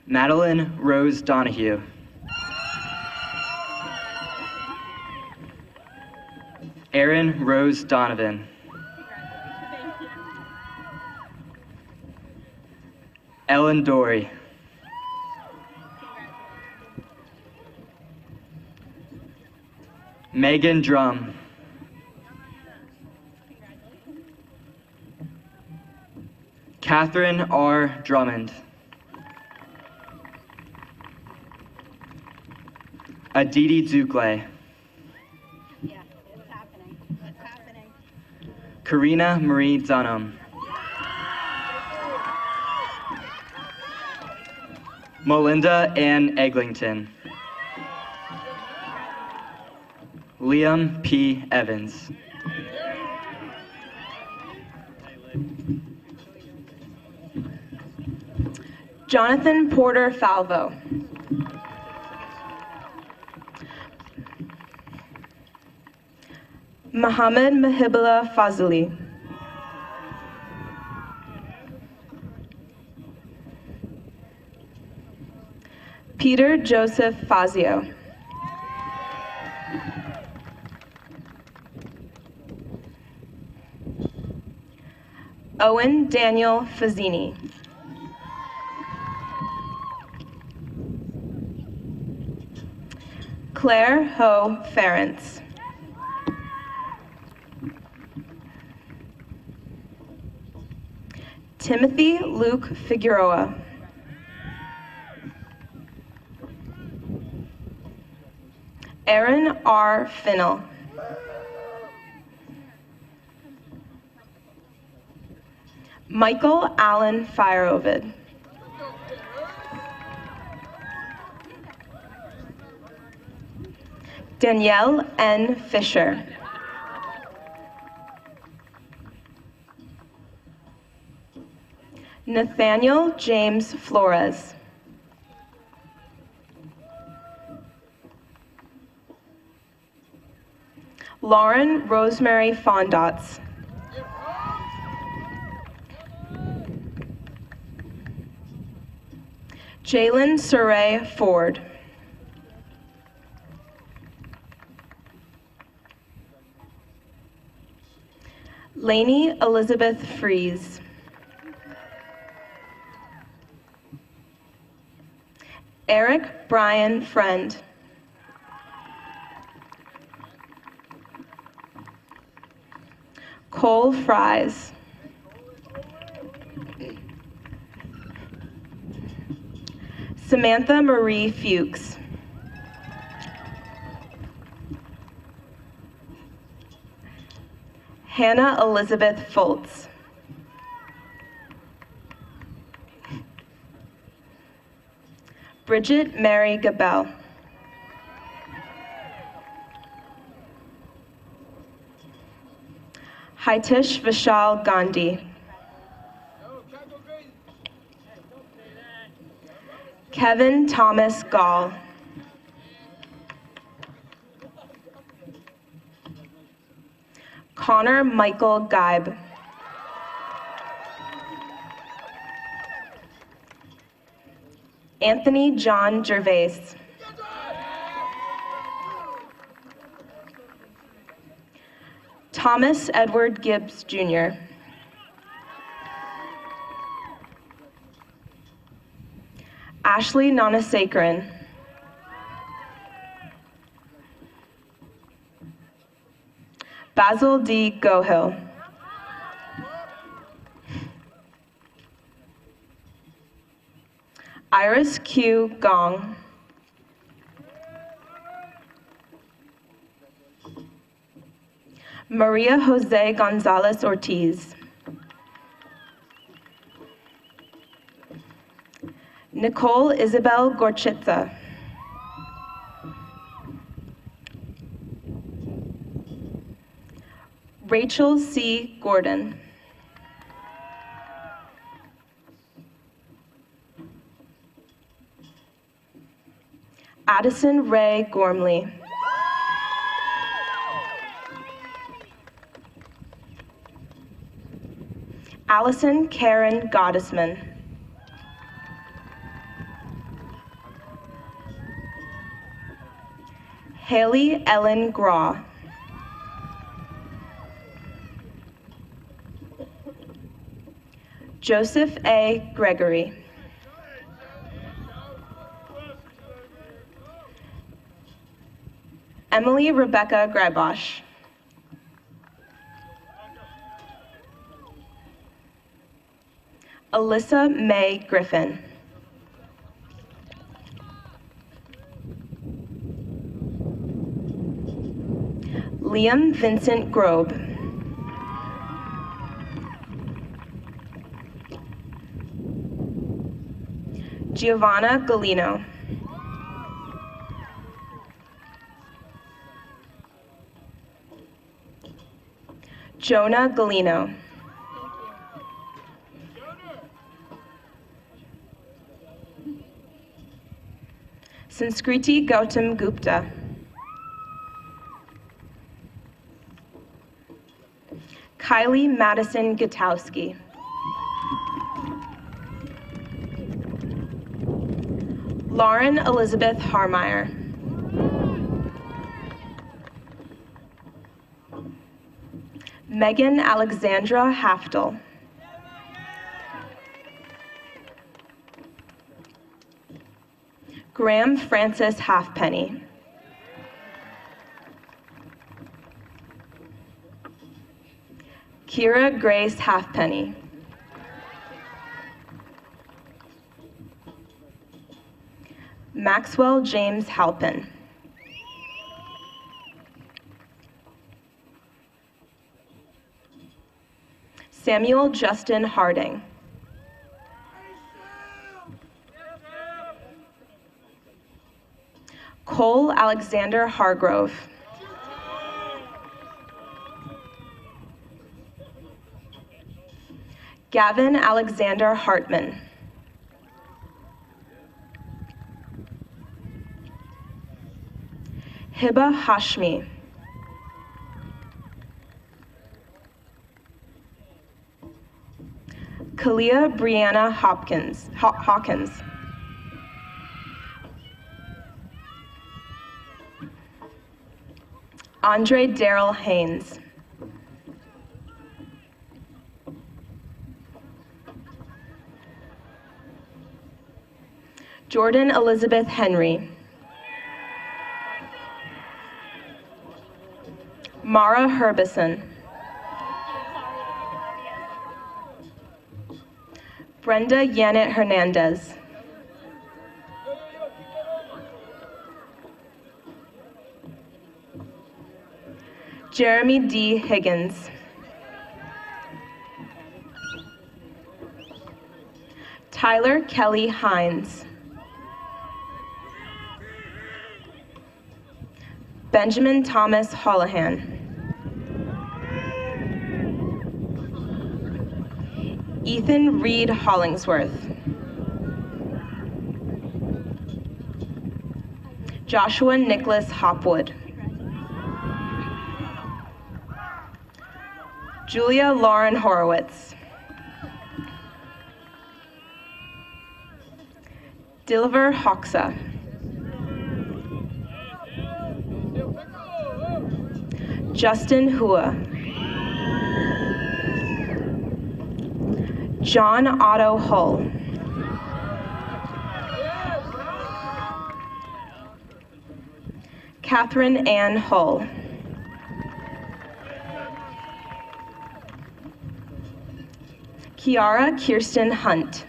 Madeline Rose Donahue. Erin Rose Donovan. Ellen Dory. Megan Drum. Catherine R. Drummond. Aditi Dukle. Yeah, it's happening. It's happening. Karina Marie Dunham. Melinda Ann Eglinton. Liam P. Evans. Jonathan Porter Falvo. Mohammed Mahibullah Fazili. Peter Joseph Fazio. Owen Daniel Fazzini. Claire Ho Ferentz. Timothy Luke Figueroa. Aaron R. Finnell. Michael Allen Fireovid. Danielle N. Fisher. Nathaniel James Flores. Lauren Rosemary Fondots. Jalen Saray Ford. Lainey Elizabeth Fries. Eric Brian Friend. Cole Fries. Samantha Marie Fuchs. Hannah Elizabeth Foltz. Bridget Mary Gabel. Hitesh Vishal Gandhi. Kevin Thomas Gall. Connor Michael Geib. Anthony John Gervais. Thomas Edward Gibbs, Jr. Ashley Nanasekaran. Basil D. Gohill. Iris Q. Gong. Maria Jose Gonzalez Ortiz. Nicole Isabel Gorchitza. Rachel C. Gordon. Addison Ray Gormley. Allison Karen Gottesman. Haley Ellen Graw. Joseph A. Gregory. Emily Rebecca Grabosh. Alyssa May Griffin. Liam Vincent Grobe. Giovanna Galino. Jonah Galino. Sanskriti Gautam Gupta. Kylie Madison Gutowski. Lauren Elizabeth Harmeyer. Megan Alexandra Haftel. Graham Francis Halfpenny. Kira Grace Halfpenny. Maxwell James Halpin. Samuel Justin Harding. Cole Alexander Hargrove. Gavin Alexander Hartman. Hiba Hashmi. Kalia Brianna Hawkins. Andre Darrell Haynes. Jordan Elizabeth Henry. Mara Herbison. Brenda Yanet Hernandez. Jeremy D. Higgins. Tyler Kelly Hines. Benjamin Thomas Holohan. Ethan Reed Hollingsworth. Joshua Nicholas Hopwood. Julia Lauren Horowitz. Dilver Hoxa. Justin Hua. John Otto Hull. Catherine Ann Hull. Kiara Kirsten Hunt.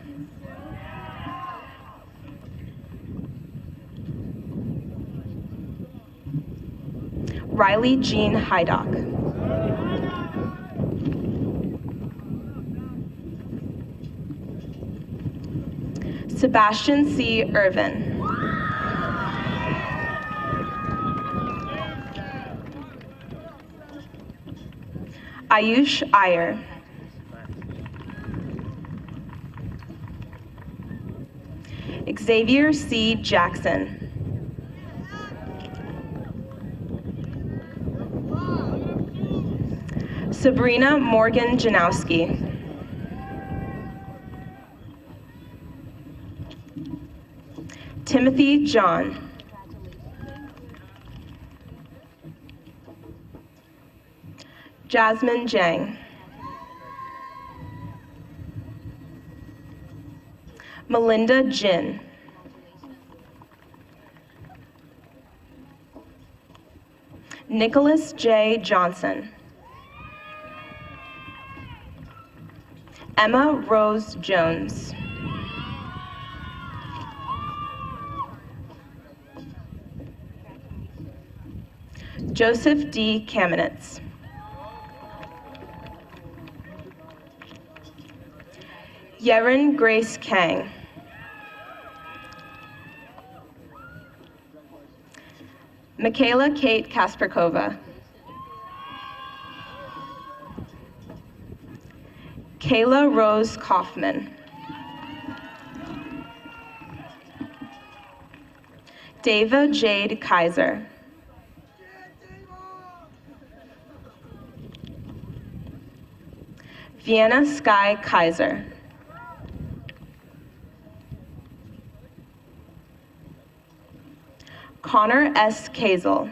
Riley Jean Hydock. Sebastian C. Irvin. Ayush Iyer. Xavier C. Jackson. Sabrina Morgan Janowski. Timothy John. Jasmine Jang. Melinda Jin. Nicholas J. Johnson. Emma Rose Jones. Joseph D. Kamenetz. Yerin Grace Kang. Michaela Kate Kasperkova. Kayla Rose Kaufman. Dava Jade Kaiser. Vienna Sky Kaiser. Connor S. Kazel.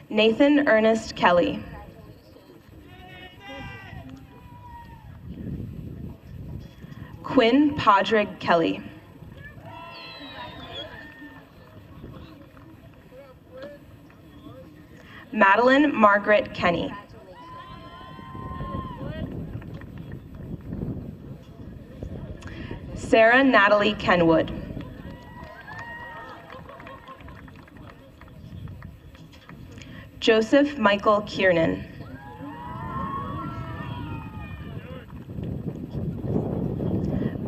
Nathan Ernest Kelly. Quinn Podrick Kelly. Madeline Margaret Kenny. Sarah Natalie Kenwood. Joseph Michael Kiernan.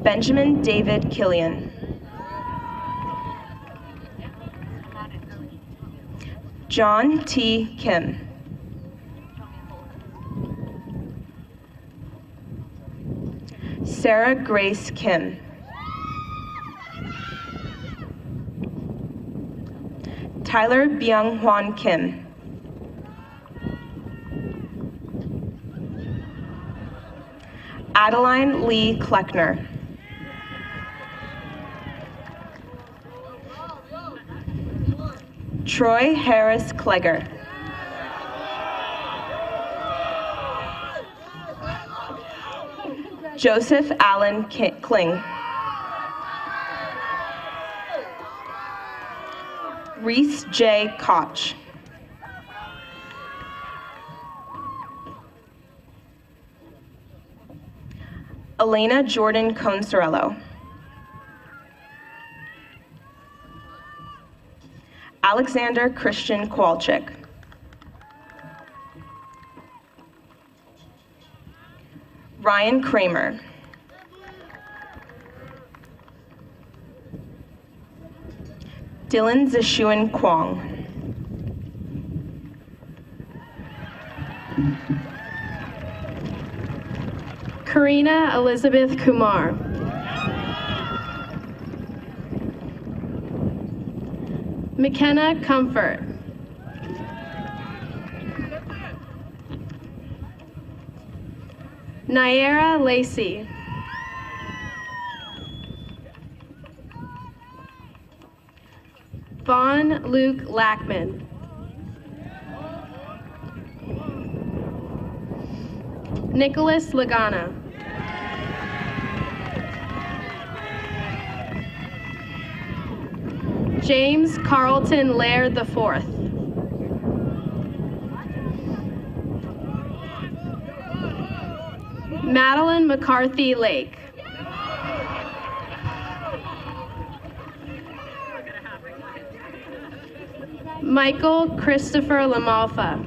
Benjamin David Killian. John T. Kim. Sarah Grace Kim. Tyler Byung Hwan Kim. Adeline Lee Kleckner. Troy Harris Klegger. Joseph Allen Kling. Reese J. Koch. Elena Jordan Consorello. Alexander Christian Kowalczyk. Ryan Kramer. Dylan Zishuan Kwong. Karina Elizabeth Kumar. McKenna Comfort. Naira Lacey. Vaughn Luke Lackman. Nicholas Lagana. James Carlton Laird IV. Madeline McCarthy Lake. Michael Christopher Lamalfa.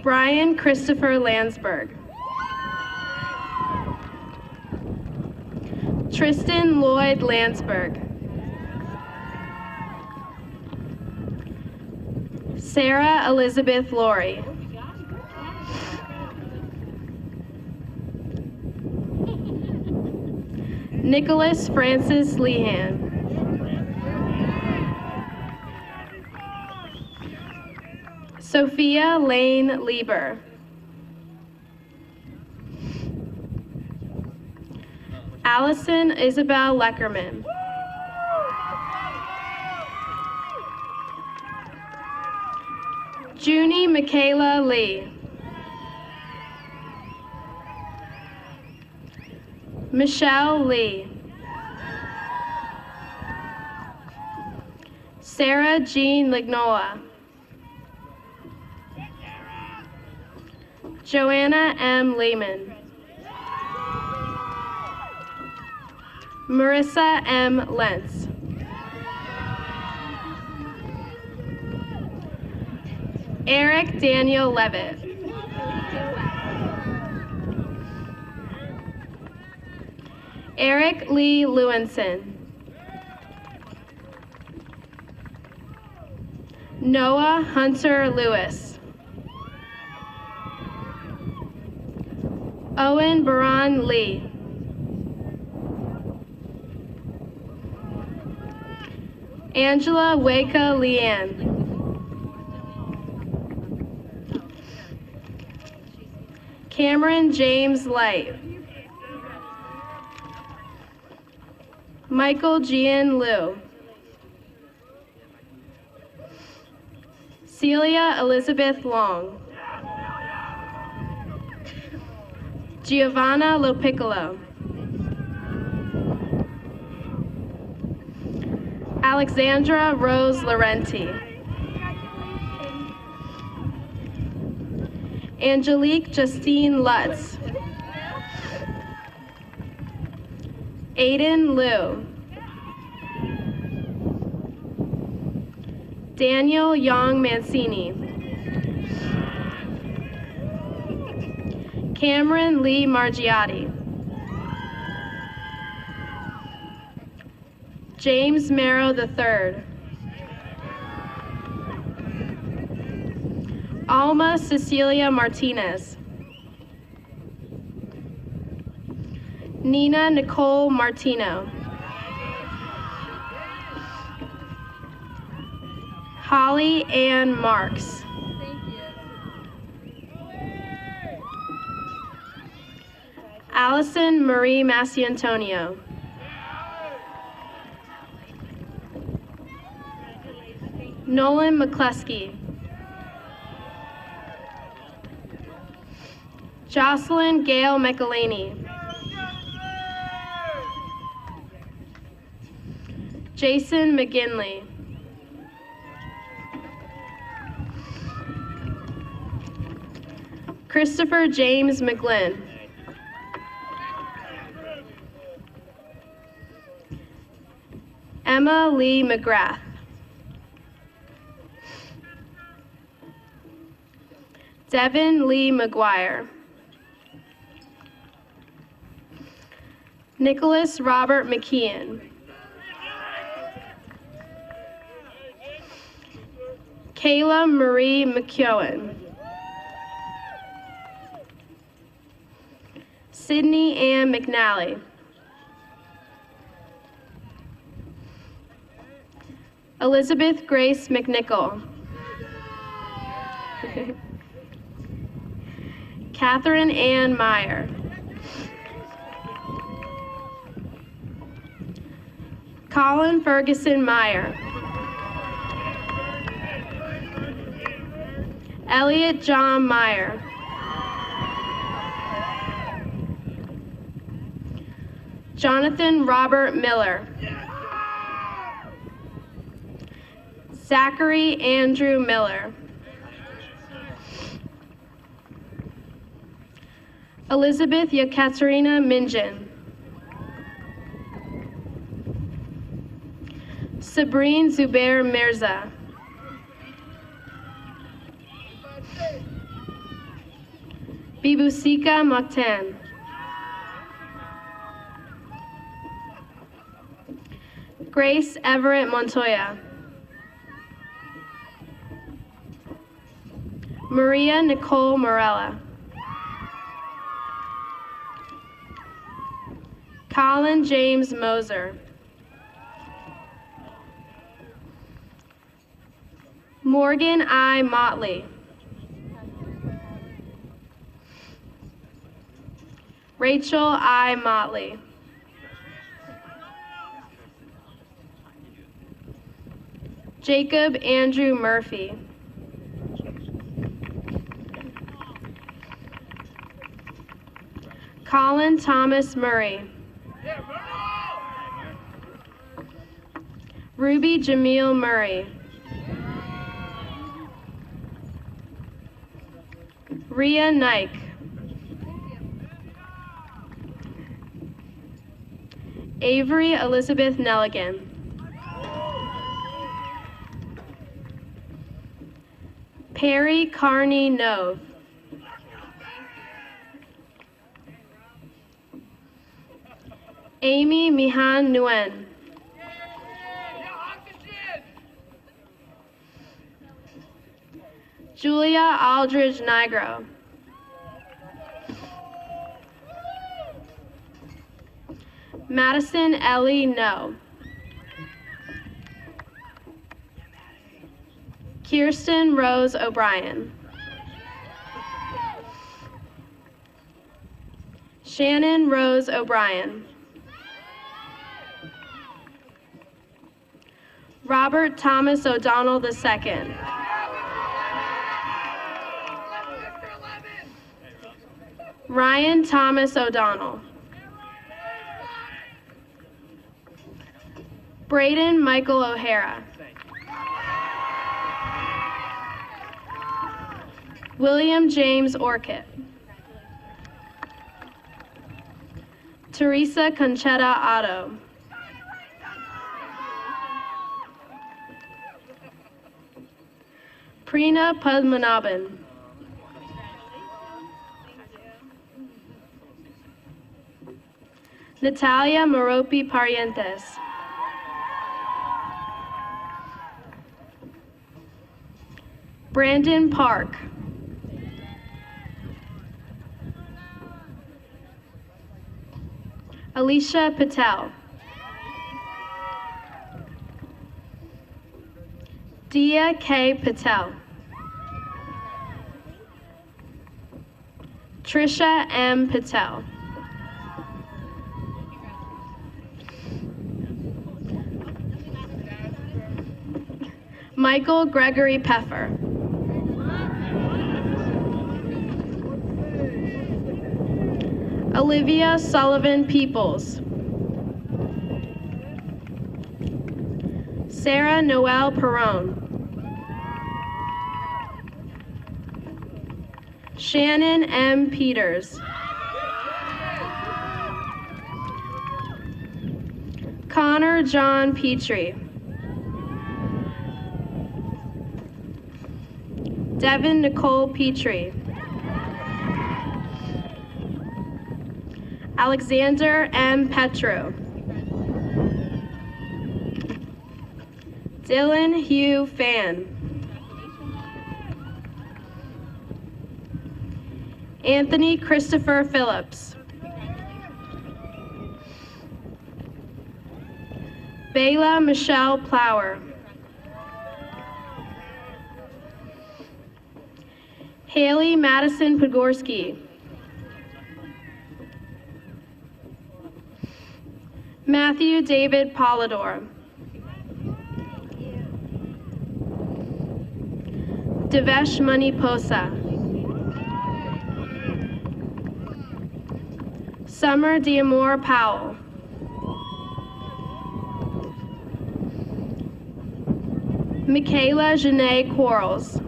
Brian Christopher Landsberg. Tristan Lloyd Landsberg. Sarah Elizabeth Laurie. Nicholas Francis Lehan. Sophia Lane Lieber. Allison Isabel Leckerman. Junie Michaela Lee. Michelle Lee. Sarah Jean Lignola. Joanna M. Lehman. Marissa M. Lentz. Eric Daniel Levitt. Eric Lee Lewinson. Noah Hunter Lewis. Owen Baran Lee. Angela Weka Leanne. Cameron James Light. Michael Gian Liu. Celia Elizabeth Long. Giovanna Lopiccolo. Alexandra Rose Laurenti. Angelique Justine Lutz. Aiden Liu. Daniel Young Mancini. Cameron Lee Margiotti. James Merrow III. Alma Cecilia Martinez. Nina Nicole Martino. Holly Ann Marks. Allison Marie Massiantonio. Nolan McCluskey. Jocelyn Gail McElhaney. Jason McGinley. Christopher James McGlynn. Emma Lee McGrath. Devin Lee McGuire. Nicholas Robert McKeon. Kayla Marie McKeown. Sydney Ann McNally. Elizabeth Grace McNichol. Catherine Ann Meyer. Colin Ferguson Meyer. Elliot John Meyer. Jonathan Robert Miller. Zachary Andrew Miller. Elizabeth Yekaterina Minjin. Sabrine Zubair Mirza. Bibusika Mokhtan. Grace Everett Montoya. Maria Nicole Morella. Colin James Moser. Morgan I. Motley. Rachel I. Motley. Jacob Andrew Murphy. Colin Thomas Murray. Ruby Jamil Murray. Rhea Nike. Avery Elizabeth Nelligan. Perry Carney Nove. Amy Mihan Nguyen. Julia Aldridge Nigro. Madison Ellie No. Kirsten Rose O'Brien. Shannon Rose O'Brien. Robert Thomas O'Donnell II. Ryan Thomas O'Donnell. Braden Michael O'Hara. William James Orchid. Teresa Conchetta Otto. Preena Padmanabhan. Natalia Maropi Parientes. Brandon Park. Alicia Patel. Dia K. Patel. Trisha M. Patel. Michael Gregory Peffer. Olivia Sullivan Peoples. Sarah Noel Perron. Shannon M. Peters. Connor John Petrie. Devin Nicole Petrie. Alexander M. Petro. Dylan Hugh Fan. Anthony Christopher Phillips. Bayla Michelle Plower. Haley Madison Pogorski. Matthew David Polidor. Devesh Maniposa. Summer D'Amore Powell. Michaela Janae Quarles.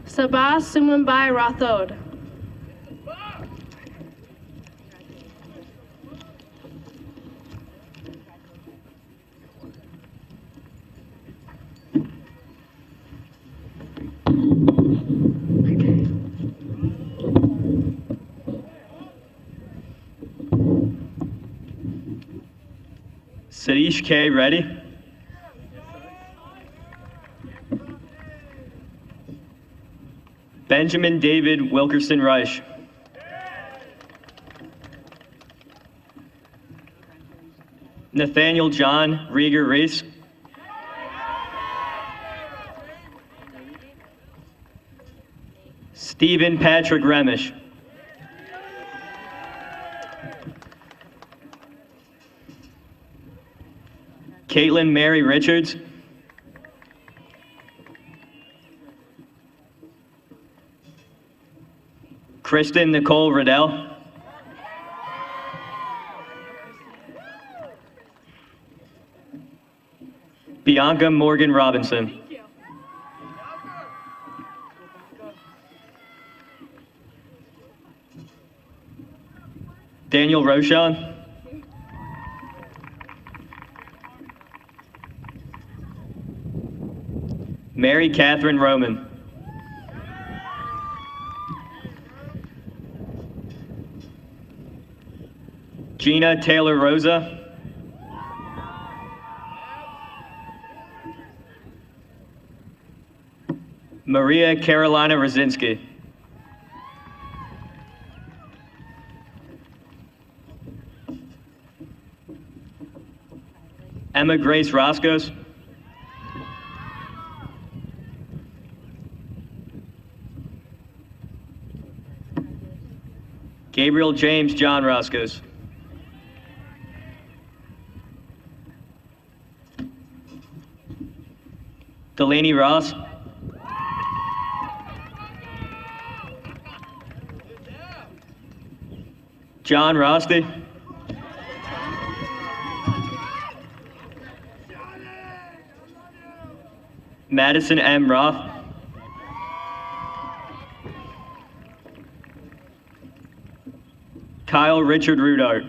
Sabah Sumambai Rathod. Sadish K. Reddy. Benjamin David Wilkerson Reich. Nathaniel John Rieger Reese. Stephen Patrick Remish. Caitlin Mary Richards. Kristen Nicole Riddell. Bianca Morgan Robinson. Daniel Rochon. Mary Catherine Roman. Gina Taylor Rosa. Maria Carolina Rosinski. Emma Grace Roscos. Gabriel James John Roscos. Delaney Ross. John Rosti. Madison M. Roth. Kyle Richard Rudart.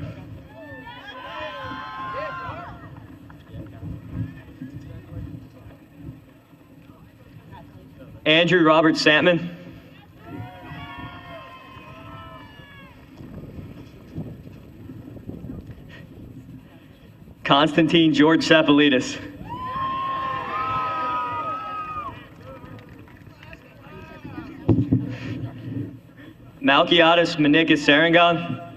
Andrew Robert Santman. Constantine George Sapolidis. Malkiatis Manikis Sarangon.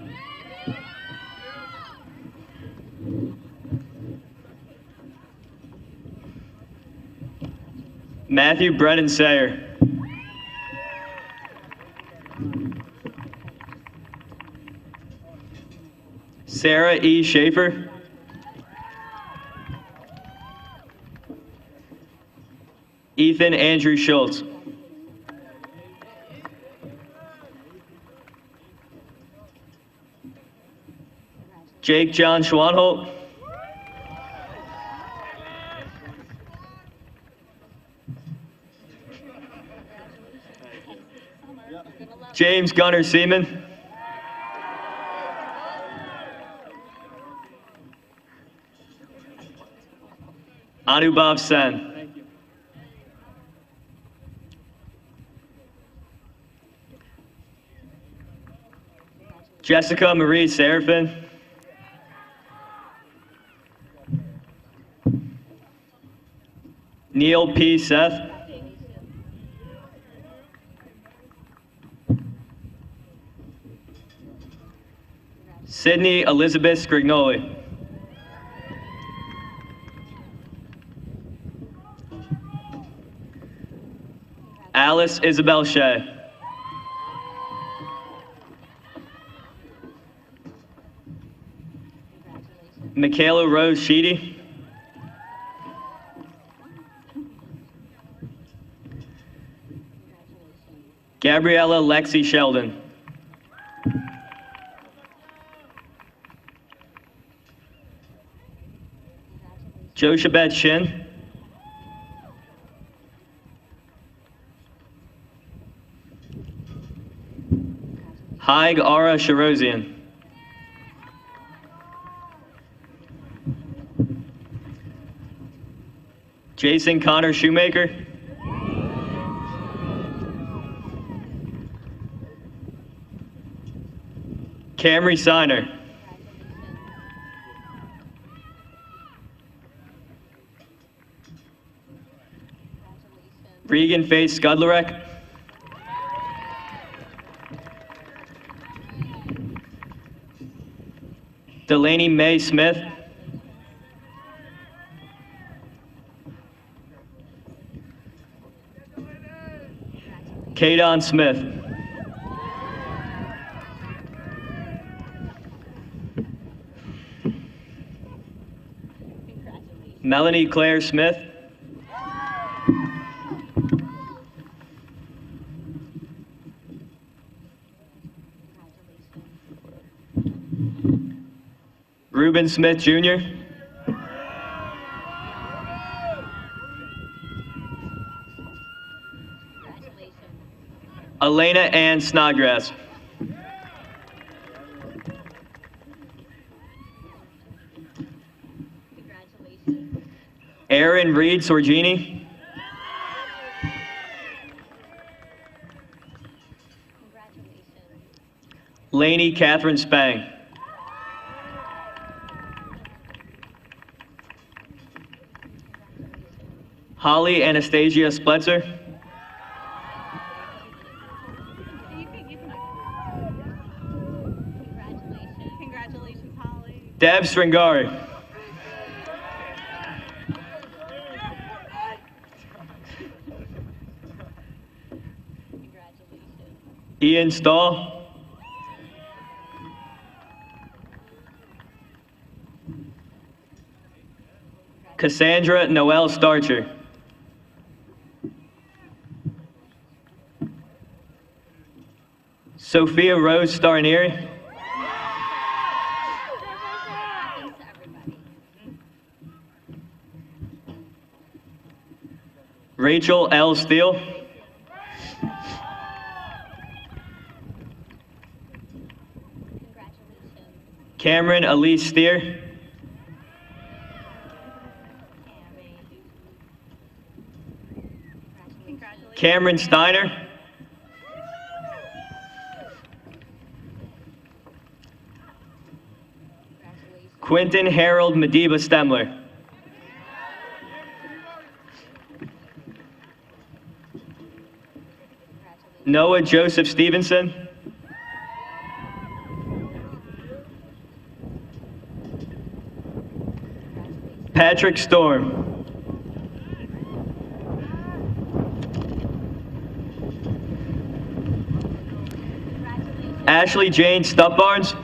Matthew Brennan Sayer. Sarah E. Schaefer. Ethan Andrew Schultz. Jake John Schwanholt. James Gunnar Seaman. Anubhav Sen. Jessica Marie Serafin. Neil P. Seth. Sydney Elizabeth Scrignoli. Alice Isabel Shea. Michaela Rose Sheedy. Gabriella Lexi Sheldon. Joshabeth Shin. Haig Ara Sharosian. Jason Connor Shoemaker. Camry Siner. Faith Skudlarek. Delaney Mae Smith. Kadon Smith. Melanie Claire Smith. Reuben Smith Jr. Elena Ann Snodgrass. Aaron Reed Sorgini. Lainey Catherine Spang. Holly Anastasia Spletzer. Congratulations, Holly. Deb Stringari. Ian Stahl. Cassandra Noel Starcher. Sophia Rose Starnieri. Rachel L. Steele. Cameron Elise Steer. Cameron Steiner. Quentin Harold Madiba Stemler. Noah Joseph Stevenson. Patrick Storm. Ashley Jane Stupbarns.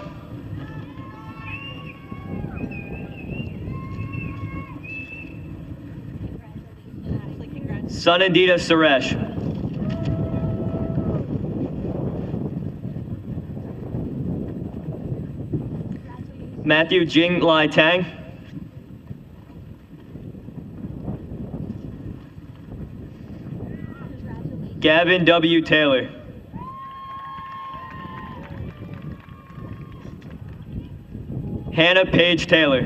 Sunandita Suresh. Matthew Jing Lai Tang. Gavin W. Taylor. Hannah Paige Taylor.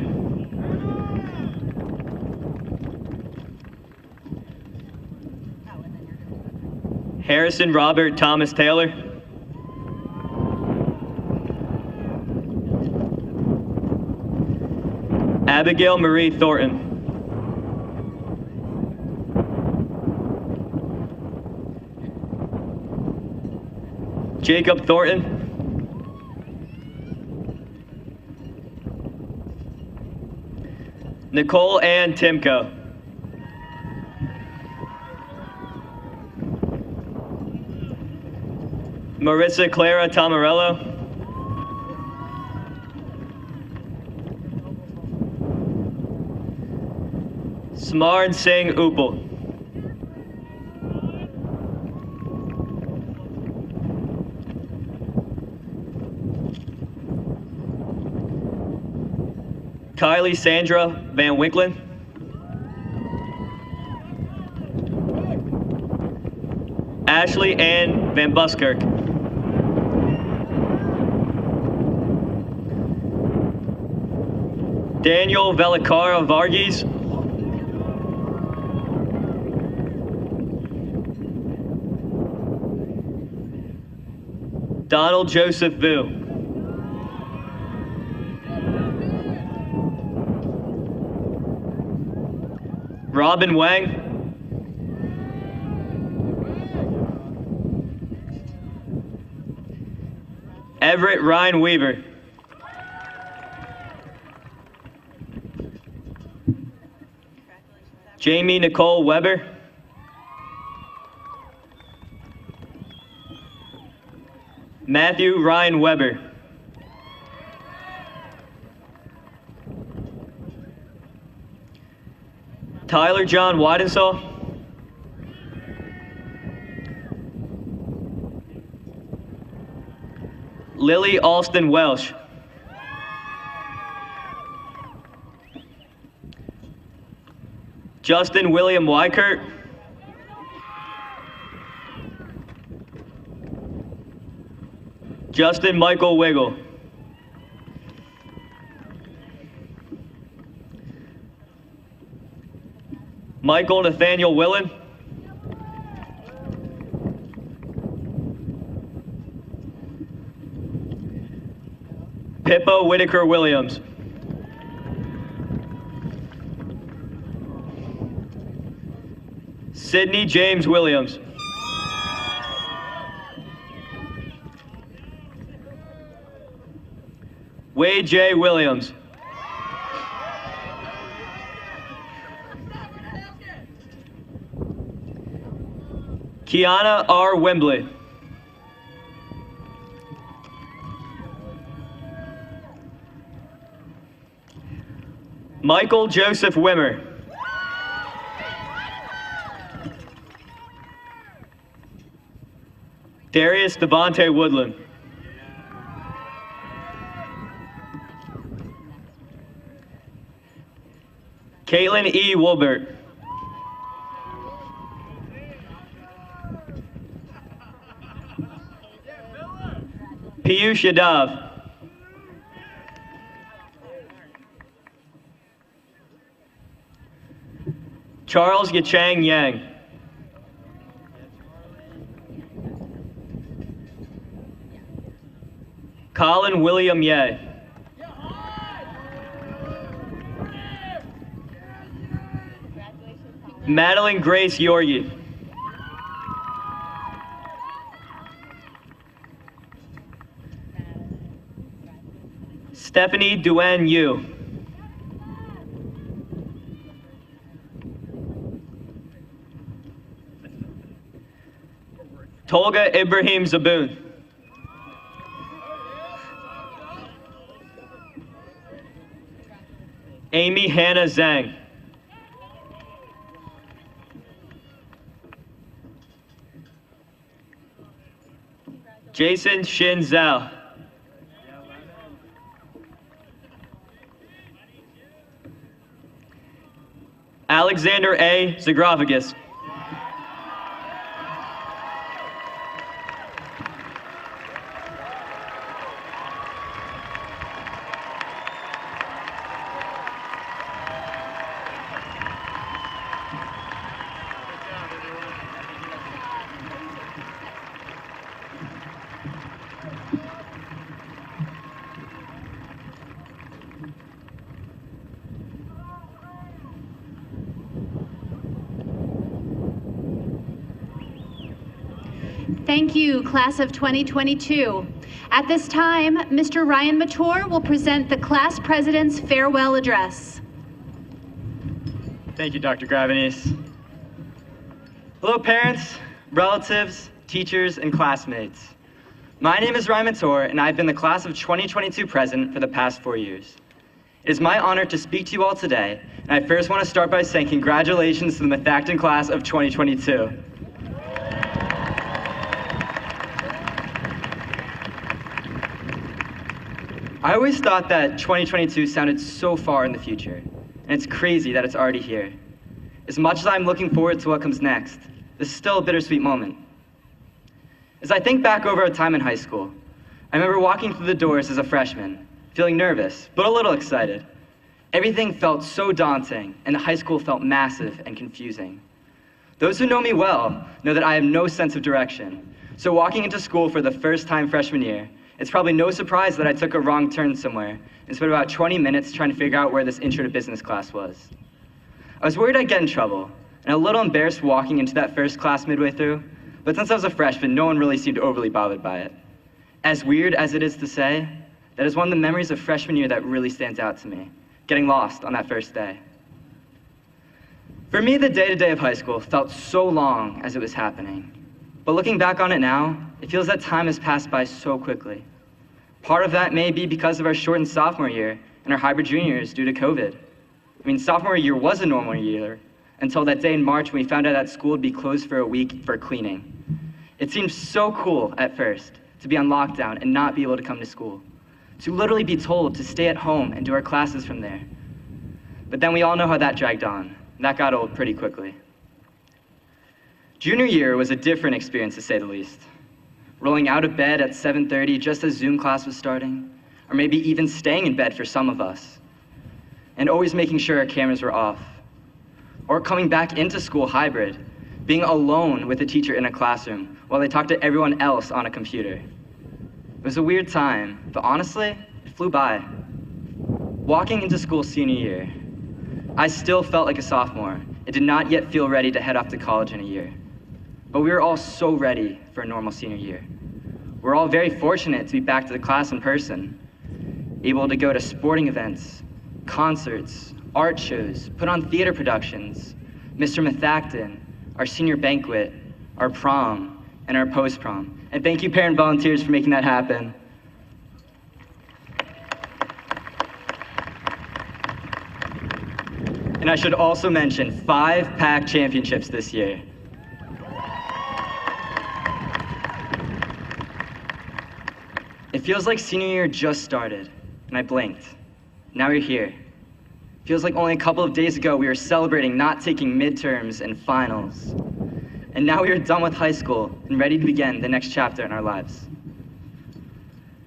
Harrison Robert Thomas Taylor. Abigail Marie Thornton. Jacob Thornton. Nicole Ann Timko. Marissa Clara Tomarello. Smarn Singh Upal. Kylie Sandra Van Winklen. Ashley Ann Van Buskirk. Daniel Velicara Varghese. Donald Joseph Vu. Robin Wang. Everett Ryan Weaver. Jamie Nicole Weber. Matthew Ryan Weber. Tyler John Weidensaw. Lily Alston Welsh. Justin William Wykert. Justin Michael Wiggle. Michael Nathaniel Willen. Pippa Whitaker Williams. Sydney James Williams. Wade J. Williams. Kiana R. Wembley. Michael Joseph Wimmer. Darius Devontae Woodland. Caitlin E. Wilbert. Piyush Yadav. Charles Yachang Yang. Colin William Ye. Madeline Grace Yorgi. Stephanie Duan Yu. Tolga Ibrahim Zaboon. Amy Hannah Zhang. Jason Shin Zhao. Alexander A. Zagravigas. Thank you, class of 2022. At this time, Mr. Ryan Mator will present the class president's farewell address. Thank you, Dr. Gravenese. Hello, parents, relatives, teachers, and classmates. My name is Ryan Mator, and I've been the class of 2022 president for the past 4 years. It is my honor to speak to you all today, and I first want to start by saying congratulations to the Methacton class of 2022. I always thought that 2022 sounded so far in the future, and it's crazy that it's already here. As much as I'm looking forward to what comes next, this is still a bittersweet moment. As I think back over our time in high school, I remember walking through the doors as a freshman, feeling nervous, but a little excited. Everything felt so daunting, and high school felt massive and confusing. Those who know me well know that I have no sense of direction, so walking into school for the first time freshman year, it's probably no surprise that I took a wrong turn somewhere and spent about 20 minutes trying to figure out where this intro to business class was. I was worried I'd get in trouble, and a little embarrassed walking into that first class midway through, but since I was a freshman, no one really seemed overly bothered by it. As weird as it is to say, that is one of the memories of freshman year that really stands out to me, getting lost on that first day. For me, the day-to-day of high school felt so long as it was happening. But looking back on it now, it feels that time has passed by so quickly. Part of that may be because of our shortened sophomore year and our hybrid junior years due to COVID. I mean, sophomore year was a normal year until that day in March when we found out that school would be closed for a week for cleaning. It seemed so cool at first to be on lockdown and not be able to come to school, to literally be told to stay at home and do our classes from there. But then we all know how that dragged on. That got old pretty quickly. Junior year was a different experience, to say the least. Rolling out of bed at 7:30 just as Zoom class was starting, or maybe even staying in bed for some of us, and always making sure our cameras were off. Or coming back into school hybrid, being alone with a teacher in a classroom while they talked to everyone else on a computer. It was a weird time, but honestly, it flew by. Walking into school senior year, I still felt like a sophomore. It did not yet feel ready to head off to college in a year. But we were all so ready for a normal senior year. We're all very fortunate to be back to the class in person, able to go to sporting events, concerts, art shows, put on theater productions, Mr. Methacton, our senior banquet, our prom, and our post-prom. And thank you, parent volunteers, for making that happen. And I should also mention 5 PAC championships this year. It feels like senior year just started, and I blinked. Now we're here. Feels like only a couple of days ago we were celebrating not taking midterms and finals. And now we are done with high school and ready to begin the next chapter in our lives.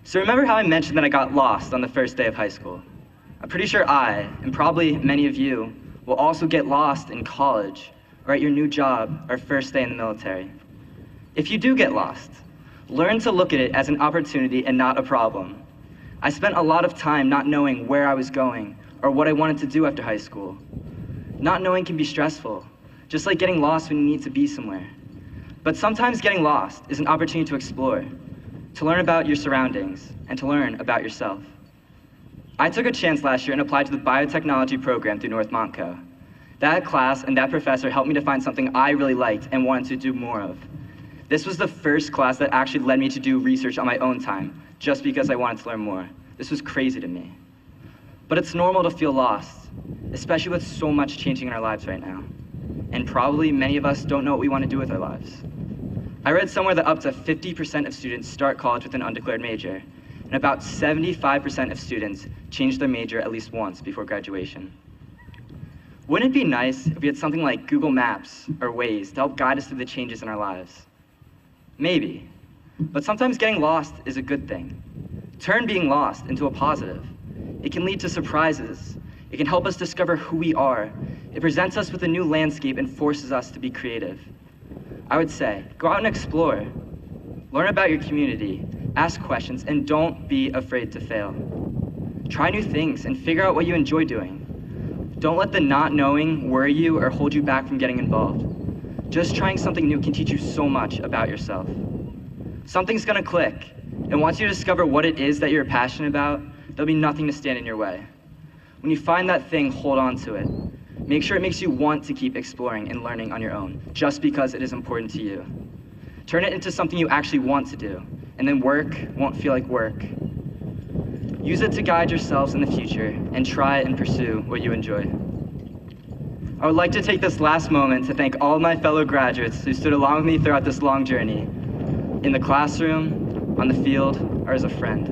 So remember how I mentioned that I got lost on the first day of high school? I'm pretty sure I, and probably many of you, will also get lost in college or at your new job or first day in the military. If you do get lost, learn to look at it as an opportunity and not a problem. I spent a lot of time not knowing where I was going or what I wanted to do after high school. Not knowing can be stressful, just like getting lost when you need to be somewhere. But sometimes getting lost is an opportunity to explore, to learn about your surroundings, and to learn about yourself. I took a chance last year and applied to the biotechnology program through North Montco. That class and that professor helped me to find something I really liked and wanted to do more of. This was the first class that actually led me to do research on my own time, just because I wanted to learn more. This was crazy to me. But it's normal to feel lost, especially with so much changing in our lives right now. And probably many of us don't know what we want to do with our lives. I read somewhere that up to 50% of students start college with an undeclared major, and about 75% of students change their major at least once before graduation. Wouldn't it be nice if we had something like Google Maps or Waze to help guide us through the changes in our lives? Maybe, but sometimes getting lost is a good thing. Turn being lost into a positive. It can lead to surprises. It can help us discover who we are. It presents us with a new landscape and forces us to be creative. I would say, go out and explore. Learn about your community, ask questions, and don't be afraid to fail. Try new things and figure out what you enjoy doing. Don't let the not knowing worry you or hold you back from getting involved. Just trying something new can teach you so much about yourself. Something's gonna click, and once you discover what it is that you're passionate about, there'll be nothing to stand in your way. When you find that thing, hold on to it. Make sure it makes you want to keep exploring and learning on your own, just because it is important to you. Turn it into something you actually want to do, and then work won't feel like work. Use it to guide yourselves in the future, and try and pursue what you enjoy. I would like to take this last moment to thank all of my fellow graduates who stood along with me throughout this long journey, in the classroom, on the field, or as a friend.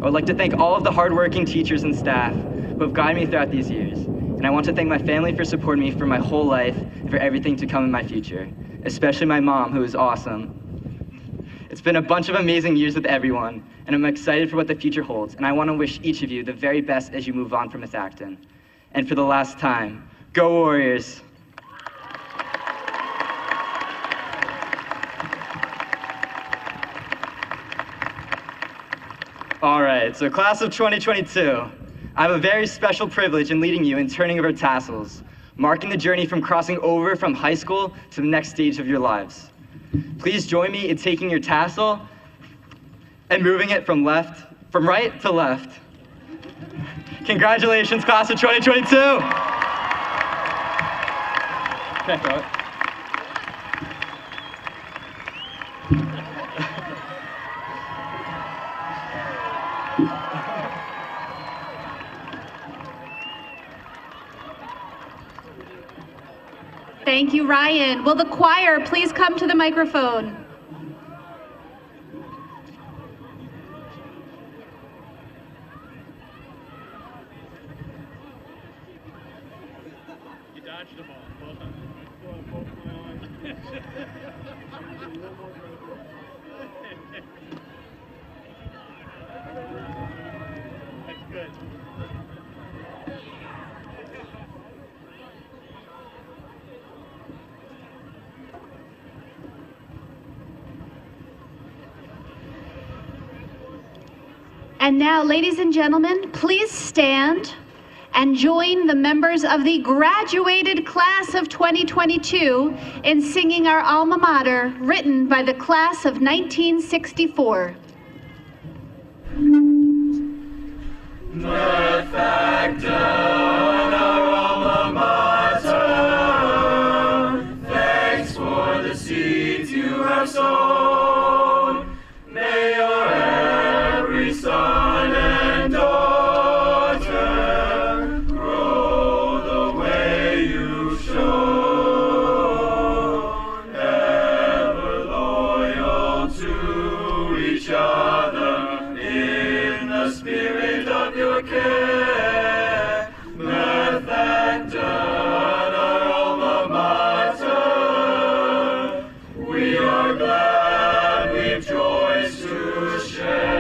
I would like to thank all of the hardworking teachers and staff who have guided me throughout these years. And I want to thank my family for supporting me for my whole life and for everything to come in my future, especially my mom, who is awesome. It's been a bunch of amazing years with everyone, and I'm excited for what the future holds, and I want to wish each of you the very best as you move on from Methacton. And for the last time, go Warriors! All right, so class of 2022, I have a very special privilege in leading you in turning over tassels, marking the journey from crossing over from high school to the next stage of your lives. Please join me in taking your tassel and moving it from right to left. Congratulations, class of 2022. Okay, go ahead. Thank you, Ryan. Will the choir please come to the microphone? You dodged the ball. Well done. That's good. And now, ladies and gentlemen, please stand and join the members of the graduated class of 2022 in singing our alma mater, written by the class of 1964. Methacton, our alma mater, thanks for the seeds you have sown. May your every son and daughter grow the way you've shown, ever loyal to each other in the spirit of your care. Methacton, our alma mater, we are glad we've joys to share.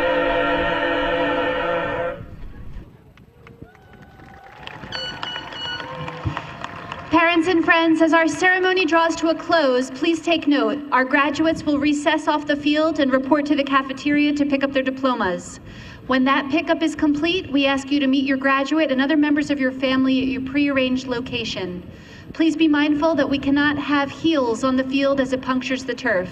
Parents and friends, as our ceremony draws to a close, please take note. Our graduates will recess off the field and report to the cafeteria to pick up their diplomas. When that pickup is complete, we ask you to meet your graduate and other members of your family at your prearranged location. Please be mindful that we cannot have heels on the field as it punctures the turf.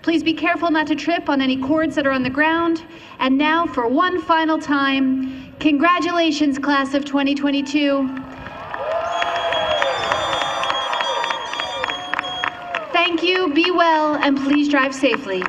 Please be careful not to trip on any cords that are on the ground. And now, for one final time, congratulations, class of 2022. Thank you, be well, and please drive safely.